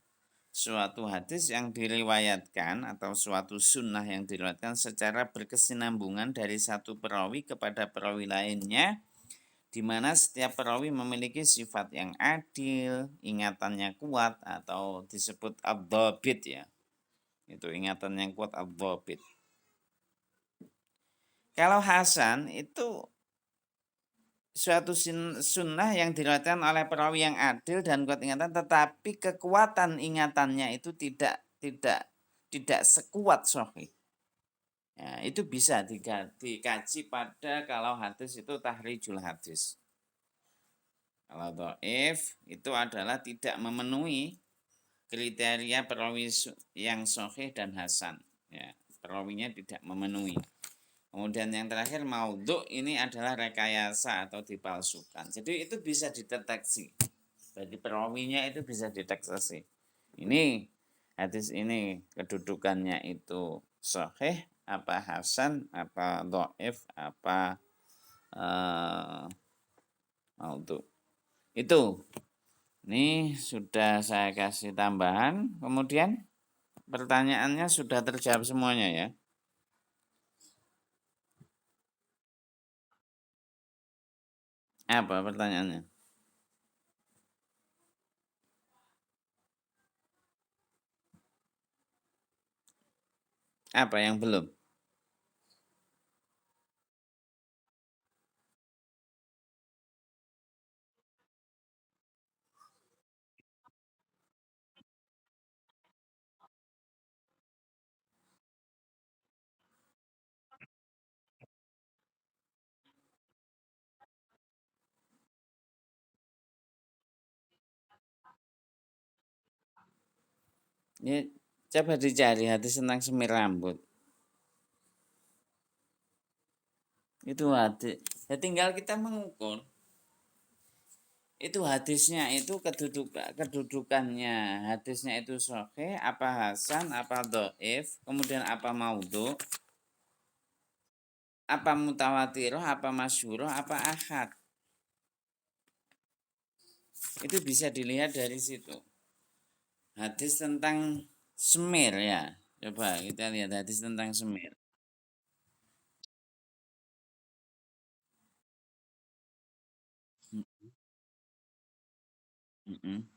suatu hadis yang diriwayatkan atau suatu sunnah yang diriwayatkan secara berkesinambungan dari satu perawi kepada perawi lainnya, di mana setiap perawi memiliki sifat yang adil, ingatannya kuat atau disebut ad-dhabit ya. Itu ingatan yang kuat ad-dhabit. Kalau hasan itu suatu sunnah yang diriwayatkan oleh perawi yang adil dan kuat ingatan, tetapi kekuatan ingatannya itu tidak sekuat sahih. Ya, itu bisa dikaji pada kalau hadis itu tahrijul hadis. Kalau dhaif itu adalah tidak memenuhi kriteria perawi yang sahih dan hasan. Ya, perawinya tidak memenuhi. Kemudian yang terakhir maudhu ini adalah rekayasa atau dipalsukan. Jadi itu bisa dideteksi. Bagi perawinya itu bisa dideteksi. Ini hadis ini kedudukannya itu sahih, apa hasan, apa dhaif, apa maudhu. Itu. Ini sudah saya kasih tambahan. Kemudian pertanyaannya sudah terjawab semuanya ya. Apa pertanyaannya? Apa yang belum? Ini coba dicari hadis tentang semir rambut. Itu hadis. Ya tinggal kita mengukur. Itu hadisnya itu kedudukannya. Hadisnya itu sahih, apa hasan, apa dhaif, kemudian apa maudhu, apa mutawatirah, apa masyhurah, apa ahad. Itu bisa dilihat dari situ. Hadis tentang semir ya. Coba kita lihat hadis tentang semir. Mm-mm.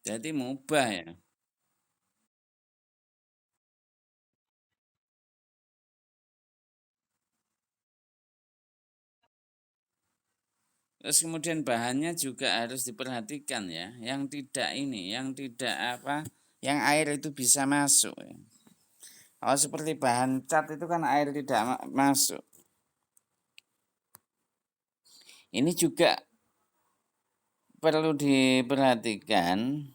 Jadi mubah ya. Terus kemudian bahannya juga harus diperhatikan ya, yang tidak ini, yang tidak apa, yang air itu bisa masuk ya. Kalau seperti bahan cat itu kan air tidak masuk. Ini juga perlu diperhatikan,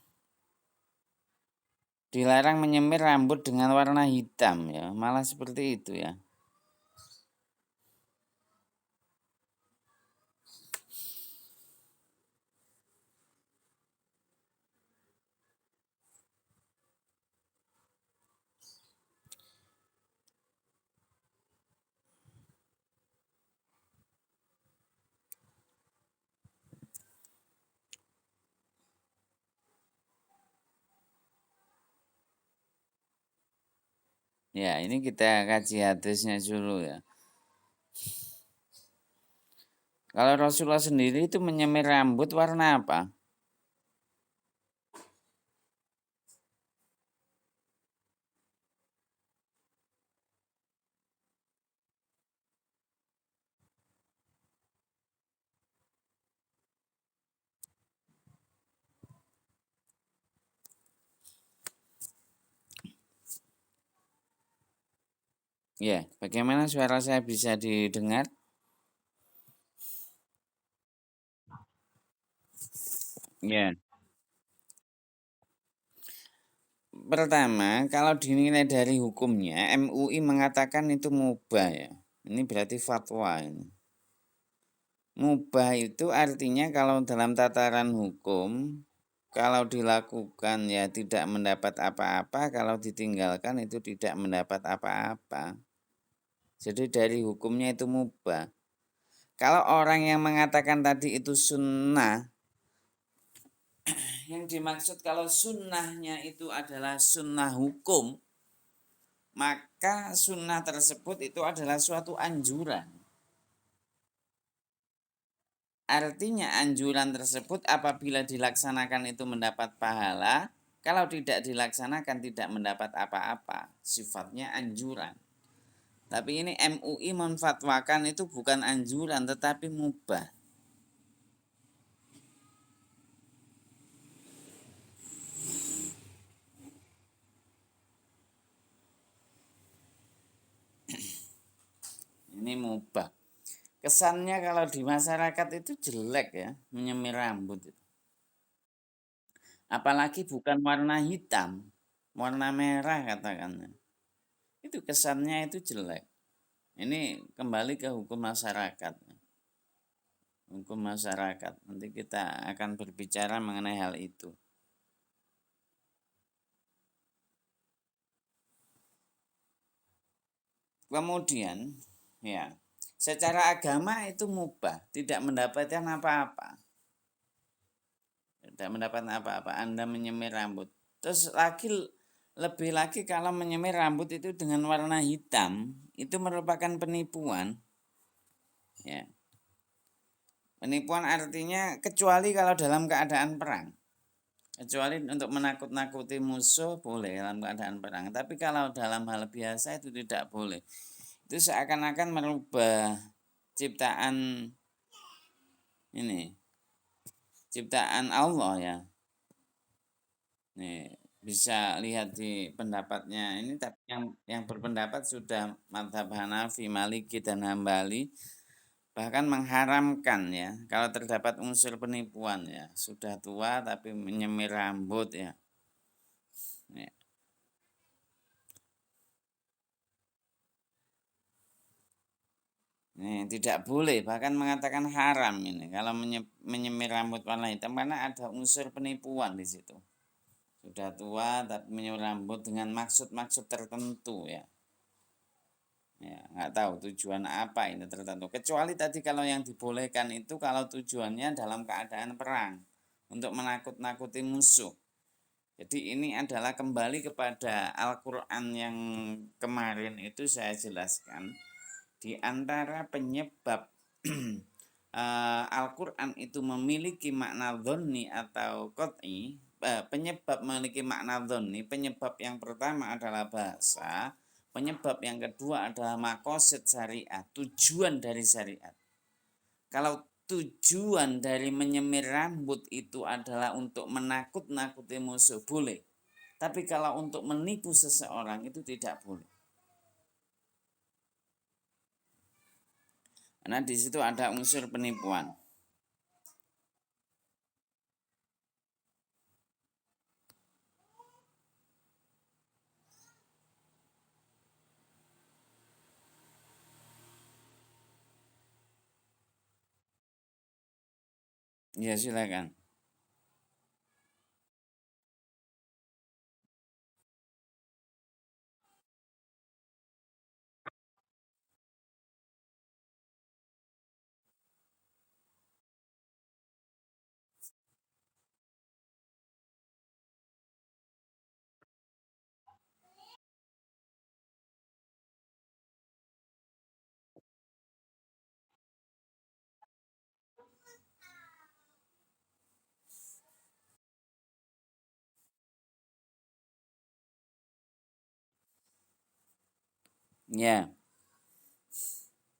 dilarang menyemir rambut dengan warna hitam ya, malah seperti itu ya. Ya, ini kita kaji hadisnya dulu ya. Kalau Rasulullah sendiri itu menyemir rambut warna apa? Ya, bagaimana suara saya bisa didengar? Ya. Pertama, kalau dinilai dari hukumnya, MUI mengatakan itu mubah ya. Ini berarti fatwa ini. Mubah itu artinya kalau dalam tataran hukum, kalau dilakukan ya tidak mendapat apa-apa, kalau ditinggalkan itu tidak mendapat apa-apa. Jadi dari hukumnya itu mubah. Kalau orang yang mengatakan tadi itu sunnah, yang dimaksud kalau sunnahnya itu adalah sunnah hukum, maka sunnah tersebut itu adalah suatu anjuran. Artinya anjuran tersebut apabila dilaksanakan itu mendapat pahala, kalau tidak dilaksanakan tidak mendapat apa-apa. Sifatnya anjuran. Tapi ini MUI memfatwakan itu bukan anjuran tetapi mubah. Ini mubah. Kesannya kalau di masyarakat itu jelek ya, menyemir rambut itu. Apalagi bukan warna hitam, warna merah katakannya. Itu kesannya itu jelek. Ini kembali ke hukum masyarakat. Hukum masyarakat. Nanti kita akan berbicara mengenai hal itu. Kemudian, ya, secara agama itu mubah, tidak mendapatkan apa-apa. Tidak mendapatkan apa-apa. Anda menyemir rambut. Terus lebih lagi kalau menyemir rambut itu dengan warna hitam, itu merupakan penipuan. Ya. Penipuan artinya kecuali kalau dalam keadaan perang. Kecuali untuk menakut-nakuti musuh boleh dalam keadaan perang. Tapi kalau dalam hal biasa itu tidak boleh. Itu seakan-akan merubah ciptaan ini, ciptaan Allah ya. Nih, bisa lihat di pendapatnya ini, tapi yang berpendapat sudah mazhab Hanafi, Maliki dan Hambali bahkan mengharamkan ya kalau terdapat unsur penipuan ya, sudah tua tapi menyemir rambut ya. Ya. Ini tidak boleh, bahkan mengatakan haram ini kalau menyemir rambut warna hitam karena ada unsur penipuan di situ. Sudah tua tapi menyemir rambut dengan maksud-maksud tertentu ya. Ya, nggak tahu tujuan apa ini tertentu. Kecuali tadi kalau yang dibolehkan itu kalau tujuannya dalam keadaan perang untuk menakut-nakuti musuh. Jadi ini adalah kembali kepada Al-Quran yang kemarin itu saya jelaskan. Di antara penyebab Al-Quran itu memiliki makna dhonni atau qot'i, penyebab memiliki makna dhonni, penyebab yang pertama adalah bahasa, penyebab yang kedua adalah maqasid syariat, tujuan dari syariat. Kalau tujuan dari menyemir rambut itu adalah untuk menakut-nakuti musuh, boleh. Tapi kalau untuk menipu seseorang itu tidak boleh. Karena di situ ada unsur penipuan. Ya silakan. Ya.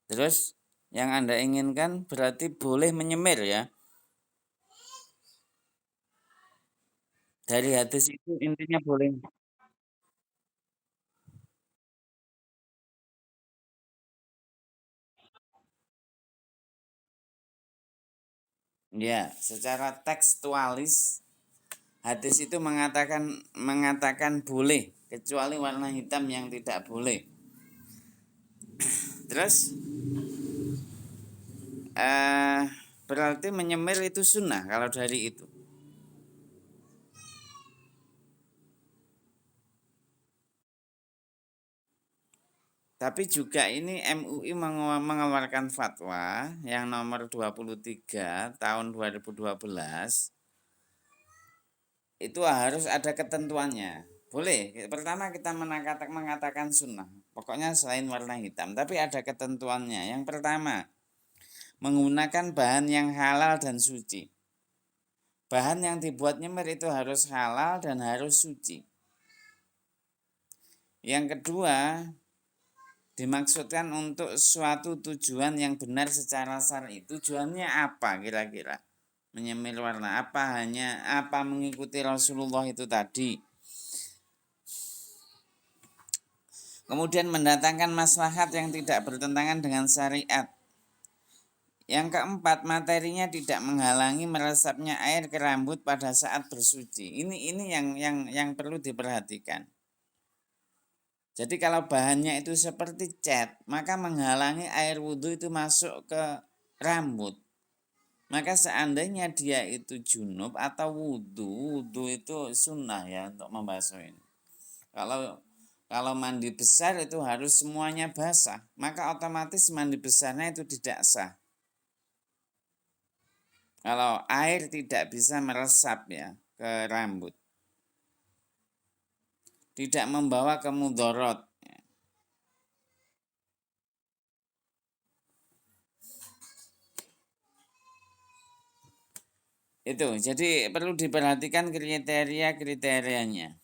Terus yang Anda inginkan berarti boleh menyemir ya. Dari hadis itu intinya boleh. Ya, secara tekstualis hadis itu mengatakan boleh kecuali warna hitam yang tidak boleh. Terus berarti menyemir itu sunnah kalau dari itu. Tapi juga ini MUI mengeluarkan fatwa yang nomor 23 tahun 2012 itu harus ada ketentuannya. Boleh, pertama kita mengatakan sunnah. Pokoknya selain warna hitam, tapi ada ketentuannya. Yang pertama, menggunakan bahan yang halal dan suci. Bahan yang dibuat nyemir itu harus halal dan harus suci. Yang kedua, dimaksudkan untuk suatu tujuan yang benar secara syar'i. Tujuannya apa kira-kira? Menyemir warna apa? Hanya apa mengikuti Rasulullah itu tadi. Kemudian mendatangkan maslahat yang tidak bertentangan dengan syariat. Yang keempat, materinya tidak menghalangi meresapnya air ke rambut pada saat bersuci. Ini yang perlu diperhatikan. Jadi kalau bahannya itu seperti cat, maka menghalangi air wudhu itu masuk ke rambut. Maka seandainya dia itu junub atau wudhu itu sunnah ya untuk membasuh ini. Kalau mandi besar itu harus semuanya basah, maka otomatis mandi besarnya itu tidak sah. Kalau air tidak bisa meresap ya ke rambut, tidak membawa kemudorot. Itu, jadi perlu diperhatikan kriteria-kriterianya.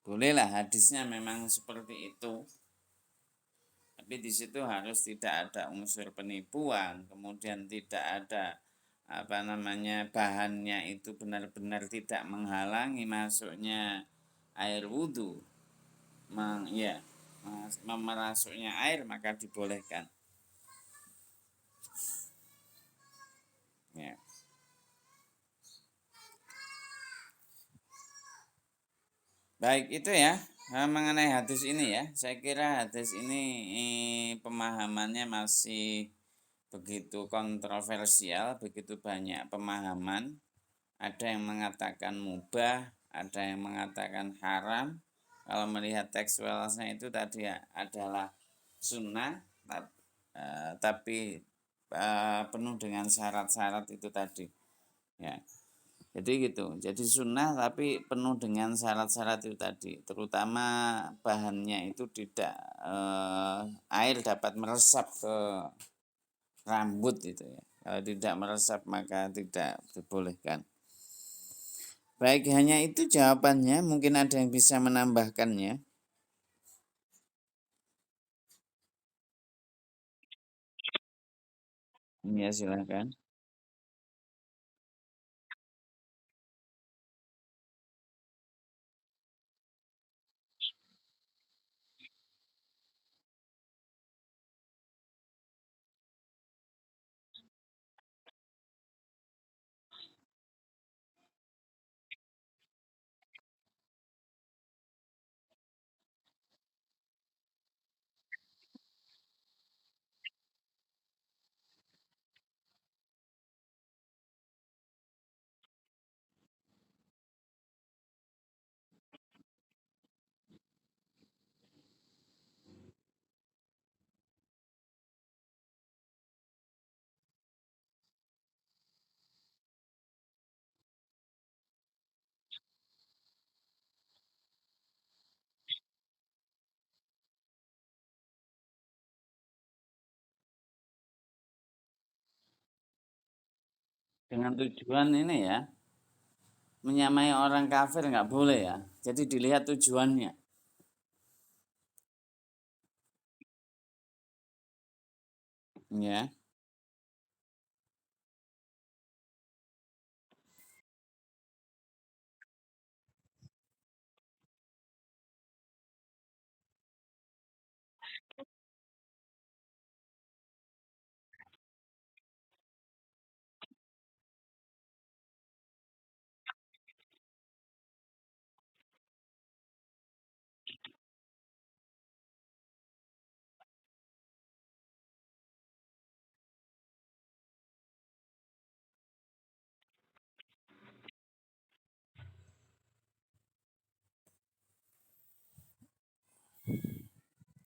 Bolehlah hadisnya memang seperti itu. Tapi di situ harus tidak ada unsur penipuan, kemudian tidak ada bahannya itu benar-benar tidak menghalangi masuknya air wudhu. Memasuknya air maka dibolehkan. Ya. Baik itu ya mengenai hadis ini ya. Saya kira hadis ini pemahamannya masih begitu kontroversial, begitu banyak pemahaman. Ada yang mengatakan mubah, ada yang mengatakan haram. Kalau melihat tekstualnya itu tadi ya, adalah sunnah, tapi penuh dengan syarat-syarat itu tadi. Ya. Jadi gitu. Jadi sunnah tapi penuh dengan syarat-syarat itu tadi. Terutama bahannya itu tidak air dapat meresap ke rambut itu ya. Kalau tidak meresap maka tidak dibolehkan. Baik, hanya itu jawabannya. Mungkin ada yang bisa menambahkannya. Ya, silakan. Dengan tujuan ini ya, menyamai orang kafir nggak boleh ya. Jadi dilihat tujuannya. Ya,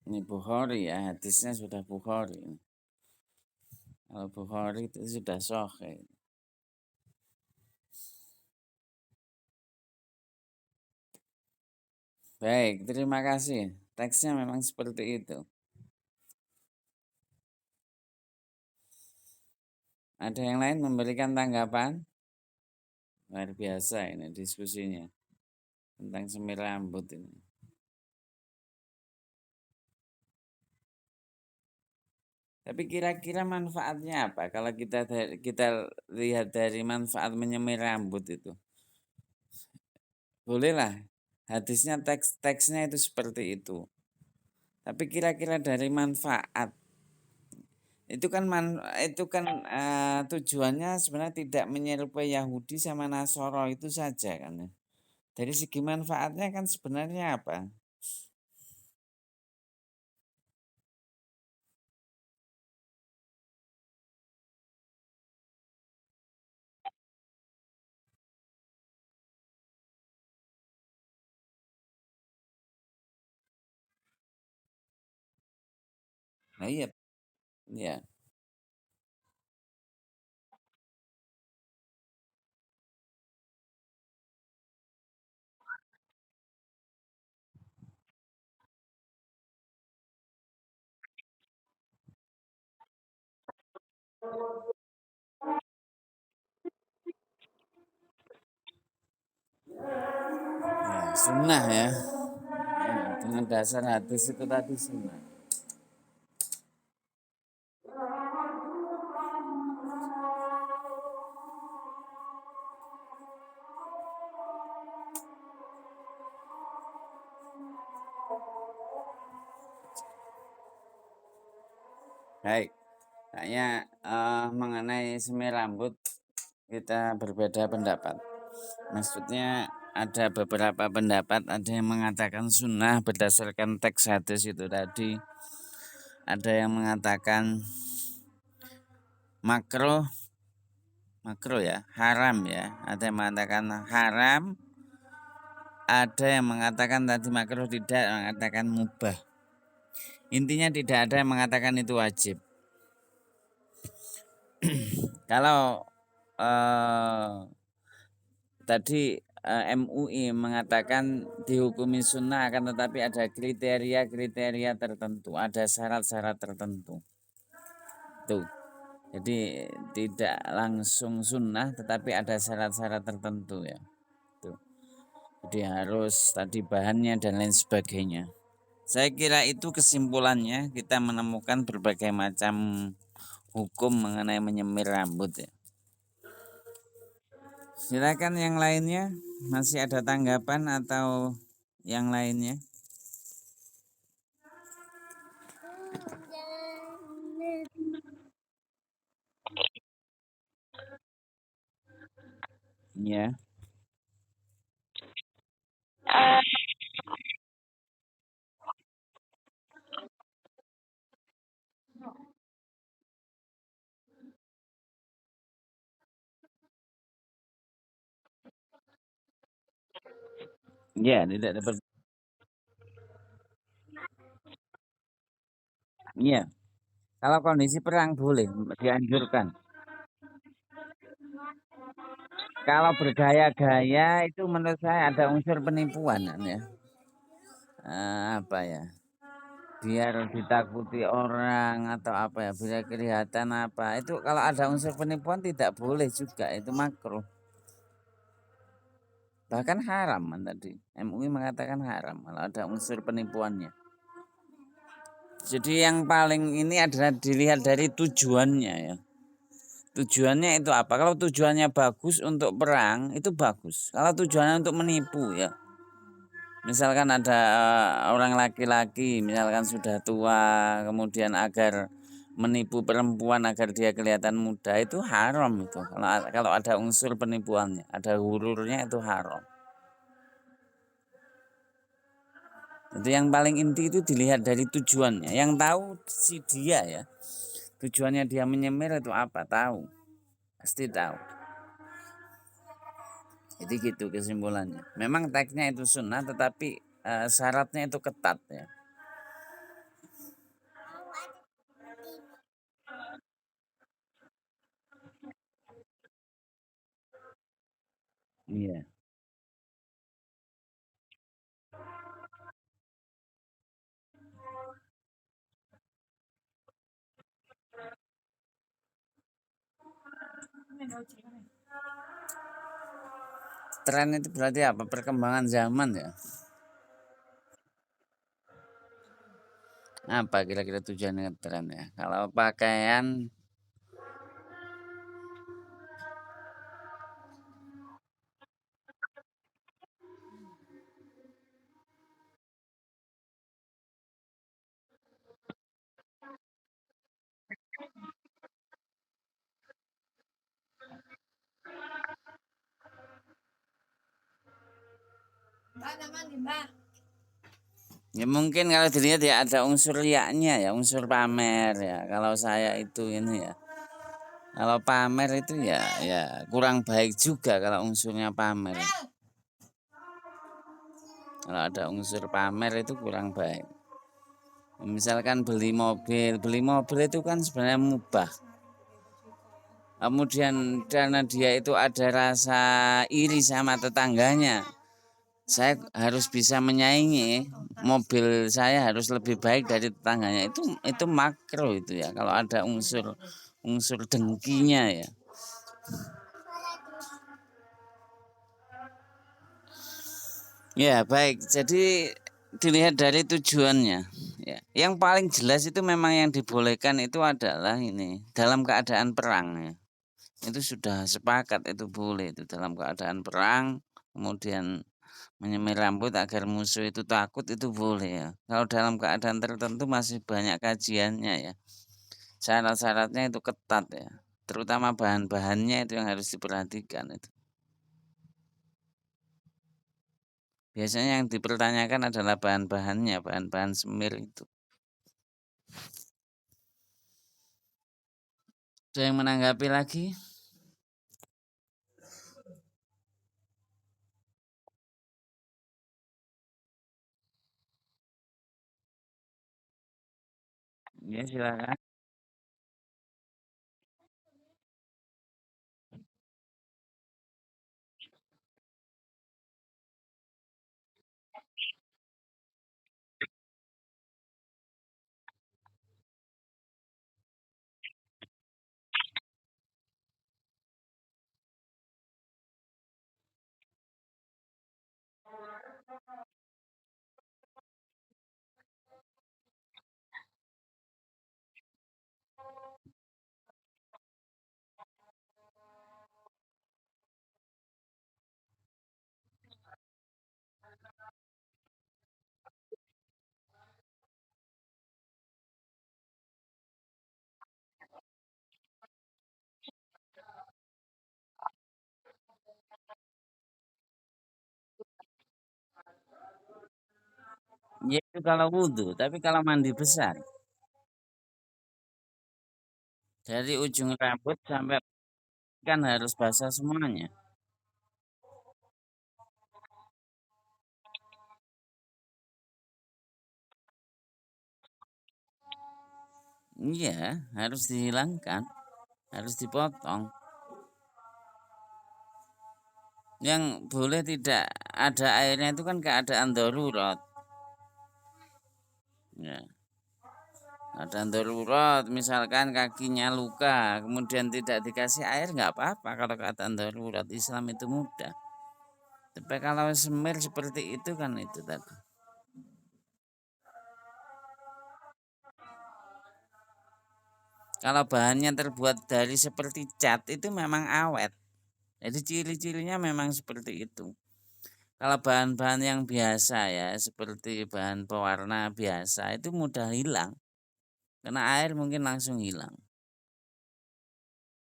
ini Bukhari ya, hadisnya sudah Bukhari. Kalau Bukhari itu sudah sahih. Baik, terima kasih. Teksnya memang seperti itu. Ada yang lain memberikan tanggapan? Luar biasa ini diskusinya tentang semir rambut ini. Tapi kira-kira manfaatnya apa? Kalau kita lihat dari manfaat menyemir rambut itu, bolehlah hadisnya teksnya itu seperti itu. Tapi kira-kira dari manfaat tujuannya sebenarnya tidak menyerupai Yahudi sama Nasoro itu saja kan ya. Dari segi manfaatnya kan sebenarnya apa? Nah, iya, ya. Ya, sunnah ya. Ya, dengan dasar hadis itu tadi sunnah. Baik, kayaknya mengenai semir rambut kita berbeda pendapat. Maksudnya ada beberapa pendapat, ada yang mengatakan sunnah berdasarkan teks hadis itu tadi. Ada yang mengatakan makro, makro ya, haram ya. Ada yang mengatakan haram, ada yang mengatakan tadi makro tidak, mengatakan mubah. Intinya tidak ada yang mengatakan itu wajib. Kalau tadi MUI mengatakan dihukumi sunnah akan tetapi ada kriteria-kriteria tertentu, ada syarat-syarat tertentu. Tuh. Jadi tidak langsung sunnah, tetapi ada syarat-syarat tertentu ya. Tuh. Jadi harus tadi bahannya dan lain sebagainya. Saya kira itu kesimpulannya, kita menemukan berbagai macam hukum mengenai menyemir rambut ya. Silakan yang lainnya, masih ada tanggapan atau yang lainnya? Ya, ya tidak dapat. Iya, kalau kondisi perang boleh dianjurkan. Kalau bergaya-gaya itu menurut saya ada unsur penipuan ya. Apa ya? Biar ditakuti orang atau apa ya, biar kelihatan apa. Itu kalau ada unsur penipuan tidak boleh juga, itu makruh. Bahkan haram kan tadi. MUI mengatakan haram kalau ada unsur penipuannya. Jadi yang paling ini adalah dilihat dari tujuannya ya. Tujuannya itu apa? Kalau tujuannya bagus untuk perang, itu bagus. Kalau tujuannya untuk menipu ya. Misalkan ada orang laki-laki, misalkan sudah tua, kemudian agar menipu perempuan agar dia kelihatan muda, itu haram itu. Kalau ada unsur penipuannya, ada hururnya, itu haram. Itu yang paling inti itu dilihat dari tujuannya. Yang tahu si dia ya. Tujuannya dia menyemir itu apa? Tahu. Pasti tahu. Jadi gitu kesimpulannya. Memang teksnya itu sunnah, tetapi syaratnya itu ketat ya. Iya. Tren itu berarti apa? Perkembangan zaman ya. Apa kira-kira tujuannya tren ya? Kalau pakaian, ya mungkin kalau dilihat ya ada unsur riaknya ya, unsur pamer ya. Kalau saya itu ini ya. Kalau pamer itu ya kurang baik juga kalau unsurnya pamer. Kalau ada unsur pamer itu kurang baik. Misalkan beli mobil itu kan sebenarnya mubah. Kemudian karena dia itu ada rasa iri sama tetangganya, saya harus bisa menyaingi, mobil saya harus lebih baik dari tetangganya. Itu makro itu ya. Kalau ada unsur unsur dengkinya ya. Ya baik. Jadi dilihat dari tujuannya. Ya. Yang paling jelas itu memang yang dibolehkan itu adalah ini dalam keadaan perang ya. Itu sudah sepakat itu boleh itu dalam keadaan perang. Kemudian menyemir rambut agar musuh itu takut itu boleh ya. Kalau dalam keadaan tertentu masih banyak kajiannya ya. Syarat-syaratnya itu ketat ya. Terutama bahan-bahannya itu yang harus diperhatikan itu. Biasanya yang dipertanyakan adalah bahan-bahannya, bahan-bahan semir itu. Ada yang menanggapi lagi? Ya silakan. Ya itu kalau wudhu, tapi kalau mandi besar dari ujung rambut sampai kan harus basah semuanya. Iya, harus dihilangkan, harus dipotong. Yang boleh tidak ada airnya itu kan keadaan darurat. Ya, keadaan darurat, misalkan kakinya luka, kemudian tidak dikasih air nggak apa-apa kalau keadaan darurat. Islam itu mudah. Tapi kalau semir seperti itu kan itu tadi. Kalau bahannya terbuat dari seperti cat itu memang awet. Jadi ciri-cirinya memang seperti itu. Kalau bahan-bahan yang biasa ya, seperti bahan pewarna biasa itu mudah hilang. Karena air mungkin langsung hilang.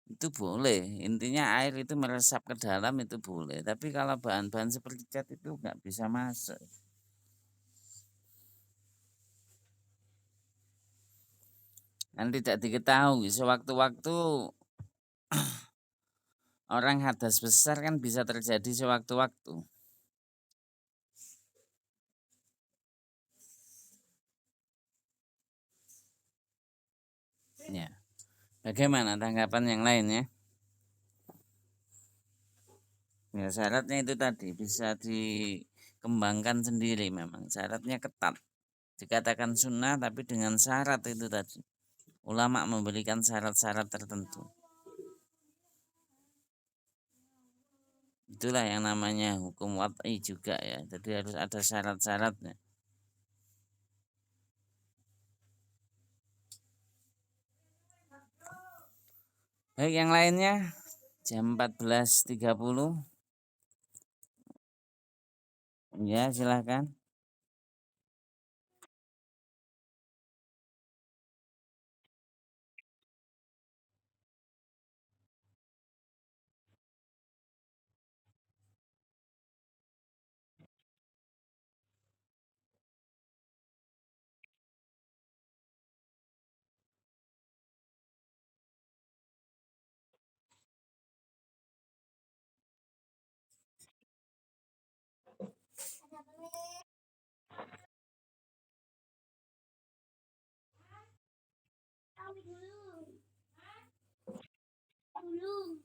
Itu boleh. Intinya air itu meresap ke dalam itu boleh. Tapi kalau bahan-bahan seperti cat itu nggak bisa masuk. Dan tidak diketahui. Sewaktu-waktu orang hadas besar kan bisa terjadi sewaktu-waktu. Ya. Bagaimana tanggapan yang lainnya? Ya, syaratnya itu tadi bisa dikembangkan sendiri memang. Syaratnya ketat. Dikatakan sunnah tapi dengan syarat itu tadi. Ulama memberikan syarat-syarat tertentu. Itulah yang namanya hukum wad'i juga ya. Jadi harus ada syarat-syaratnya. Baik, yang lainnya jam 14.30. Ya, silahkan.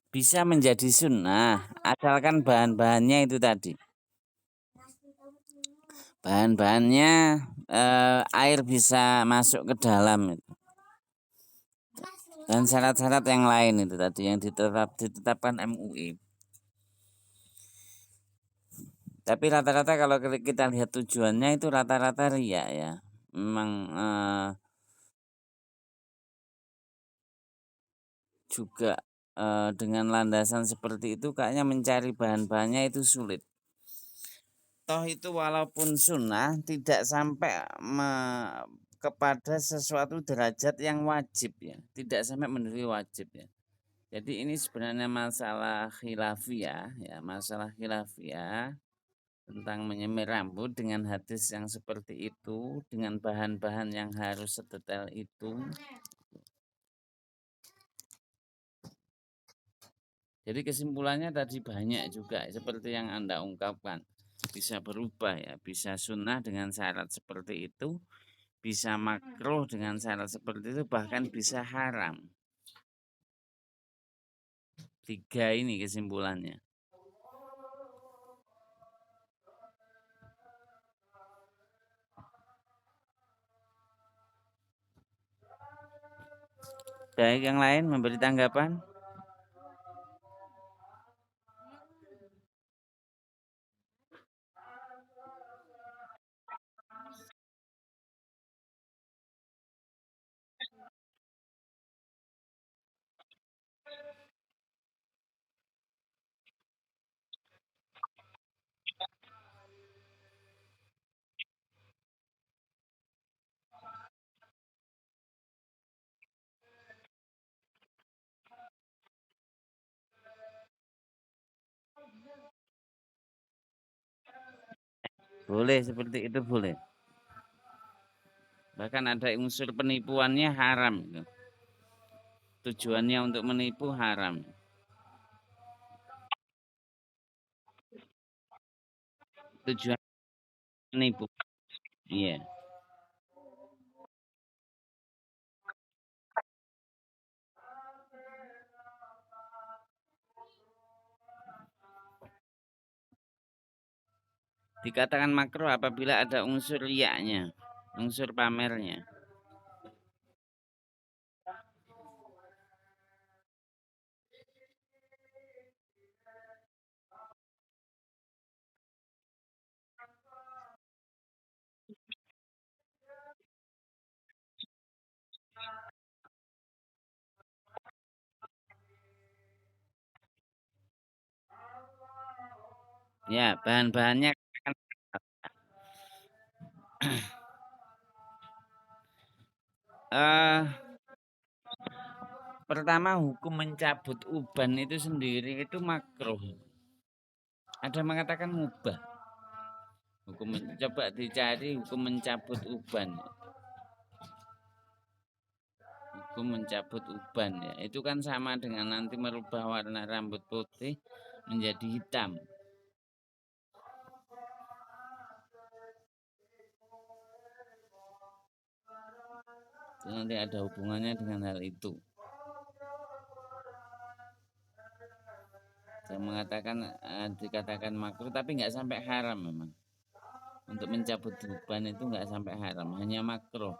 Bisa menjadi sunnah asalkan bahan-bahannya itu tadi. Bahan-bahannya air bisa masuk ke dalam itu. Dan syarat-syarat yang lain itu tadi yang ditetapkan MUI. Tapi rata-rata kalau kita lihat tujuannya itu rata-rata ria ya. Memang juga dengan landasan seperti itu kayaknya mencari bahan-bahannya itu sulit. Toh itu walaupun sunnah tidak sampai kepada sesuatu derajat yang wajib ya. Tidak sampai menjadi wajib ya. Jadi ini sebenarnya masalah khilafiyah ya, masalah khilafiyah tentang menyemir rambut dengan hadis yang seperti itu, dengan bahan-bahan yang harus sedetail itu. Jadi kesimpulannya tadi banyak juga seperti yang Anda ungkapkan. Bisa berubah ya, bisa sunnah dengan syarat seperti itu, bisa makruh dengan syarat seperti itu, bahkan bisa haram. Tiga ini kesimpulannya. Baik, yang lain memberi tanggapan? Boleh seperti itu boleh. Bahkan ada unsur penipuannya haram. Tujuannya untuk menipu haram. Tujuan menipu. Iya. Dikatakan makruh apabila ada unsur riyaknya, unsur pamernya. Ya, bahan-bahannya kan eh pertama hukum mencabut uban itu sendiri itu makruh. Ada yang mengatakan mubah. Coba dicari hukum mencabut uban. Hukum mencabut uban ya. Itu kan sama dengan nanti merubah warna rambut putih menjadi hitam. Itu nanti ada hubungannya dengan hal itu. Saya mengatakan dikatakan makruh tapi nggak sampai haram memang. Untuk mencabut uban itu nggak sampai haram, hanya makruh.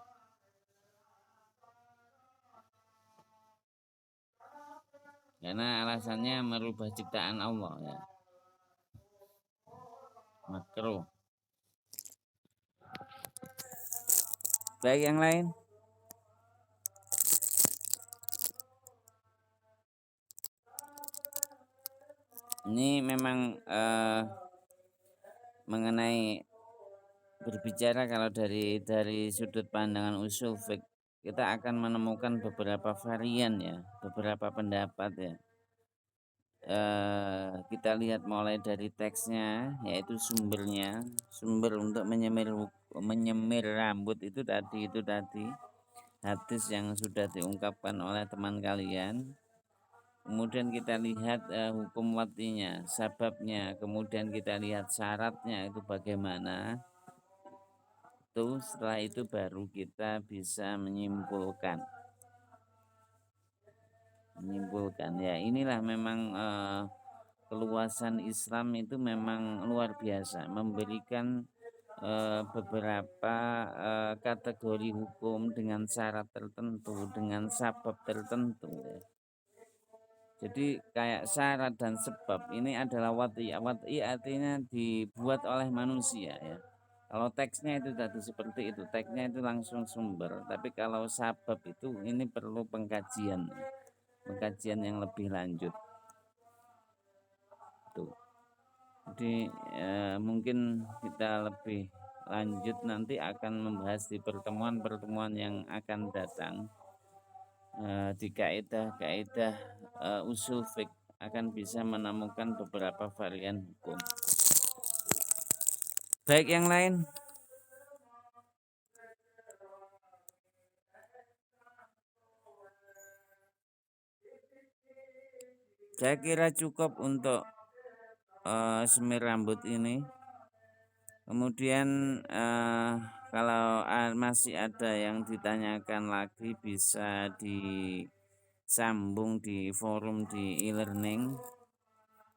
Karena alasannya merubah ciptaan Allah ya. Makruh. Baik yang lain. Ini memang mengenai berbicara kalau dari sudut pandangan usul fiqh kita akan menemukan beberapa varian ya, beberapa pendapat ya. Kita lihat mulai dari teksnya yaitu sumbernya, sumber untuk menyemir rambut itu tadi hadis yang sudah diungkapkan oleh teman kalian. Kemudian kita lihat hukum watinya, sababnya, kemudian kita lihat syaratnya itu bagaimana. Setelah itu baru kita bisa menyimpulkan ya. Inilah memang keluasan Islam itu memang luar biasa, memberikan beberapa kategori hukum dengan syarat tertentu, dengan sabab tertentu ya. Jadi kayak syarat dan sebab ini adalah wati artinya dibuat oleh manusia ya. Kalau teksnya itu tadi seperti itu, teksnya itu langsung sumber. Tapi kalau sabab itu ini perlu pengkajian yang lebih lanjut. Tuh. Jadi mungkin kita lebih lanjut nanti akan membahas di pertemuan-pertemuan yang akan datang di kaidah usul fiqh akan bisa menemukan beberapa varian hukum. Baik yang lain. Saya kira cukup untuk semir rambut ini. Kemudian kalau masih ada yang ditanyakan lagi bisa disambung di forum di e-learning,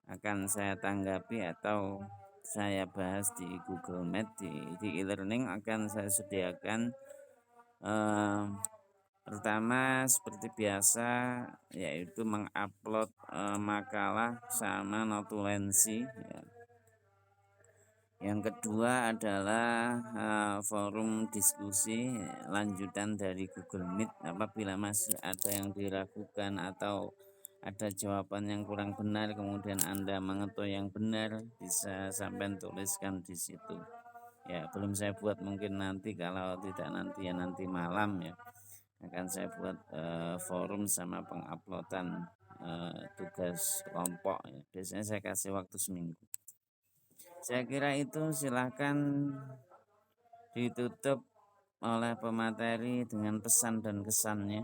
akan saya tanggapi atau saya bahas di Google Meet di e-learning akan saya sediakan pertama seperti biasa yaitu mengupload makalah sama notulensi ya. Yang kedua adalah forum diskusi lanjutan dari Google Meet. Apabila masih ada yang diragukan atau ada jawaban yang kurang benar, kemudian Anda mengetahui yang benar, bisa sampai tuliskan di situ. Ya, belum saya buat, mungkin nanti, kalau tidak nanti ya nanti malam ya akan saya buat forum sama penguploadan tugas kelompok ya. Biasanya saya kasih waktu seminggu. Saya kira itu, silahkan ditutup oleh pemateri dengan pesan dan kesannya.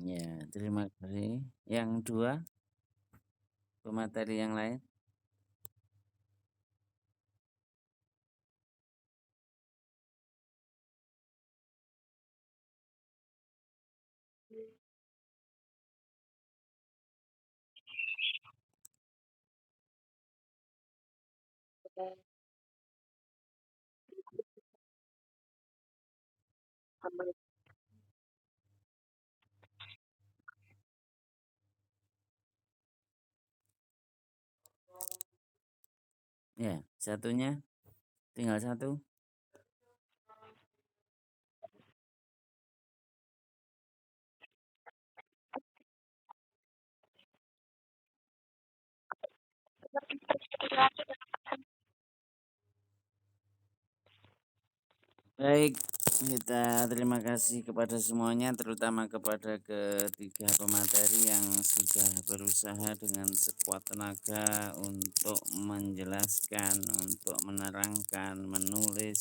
Ya, terima kasih. Yang dua, pemateri yang lain. Ya, satunya tinggal satu. Baik, kita terima kasih kepada semuanya, terutama kepada ketiga pemateri yang sudah berusaha dengan sekuat tenaga untuk menjelaskan, untuk menerangkan, menulis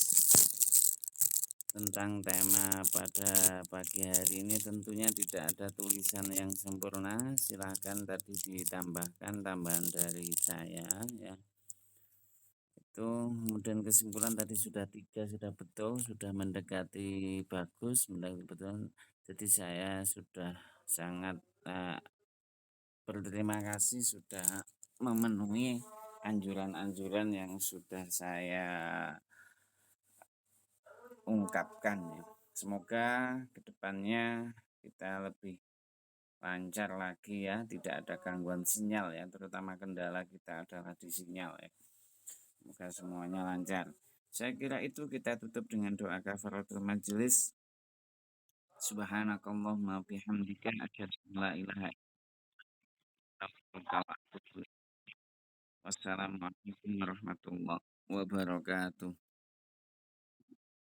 tentang tema pada pagi hari ini. Tentunya tidak ada tulisan yang sempurna, silahkan tadi ditambahkan tambahan dari saya ya. Itu kemudian kesimpulan tadi sudah tiga, sudah betul, sudah mendekati bagus, mendekati betul. Jadi saya sudah sangat berterima kasih sudah memenuhi anjuran-anjuran yang sudah saya ungkapkan ya. Semoga kedepannya kita lebih lancar lagi ya, tidak ada gangguan sinyal ya, terutama kendala kita adalah di sinyal ya. Semoga semuanya lancar. Saya kira itu kita tutup dengan doa kafaratul majelis. Subhanakallahumma bihamdika asyhadu an la ilaha illa anta. Wassalamualaikum warahmatullahi wabarakatuh.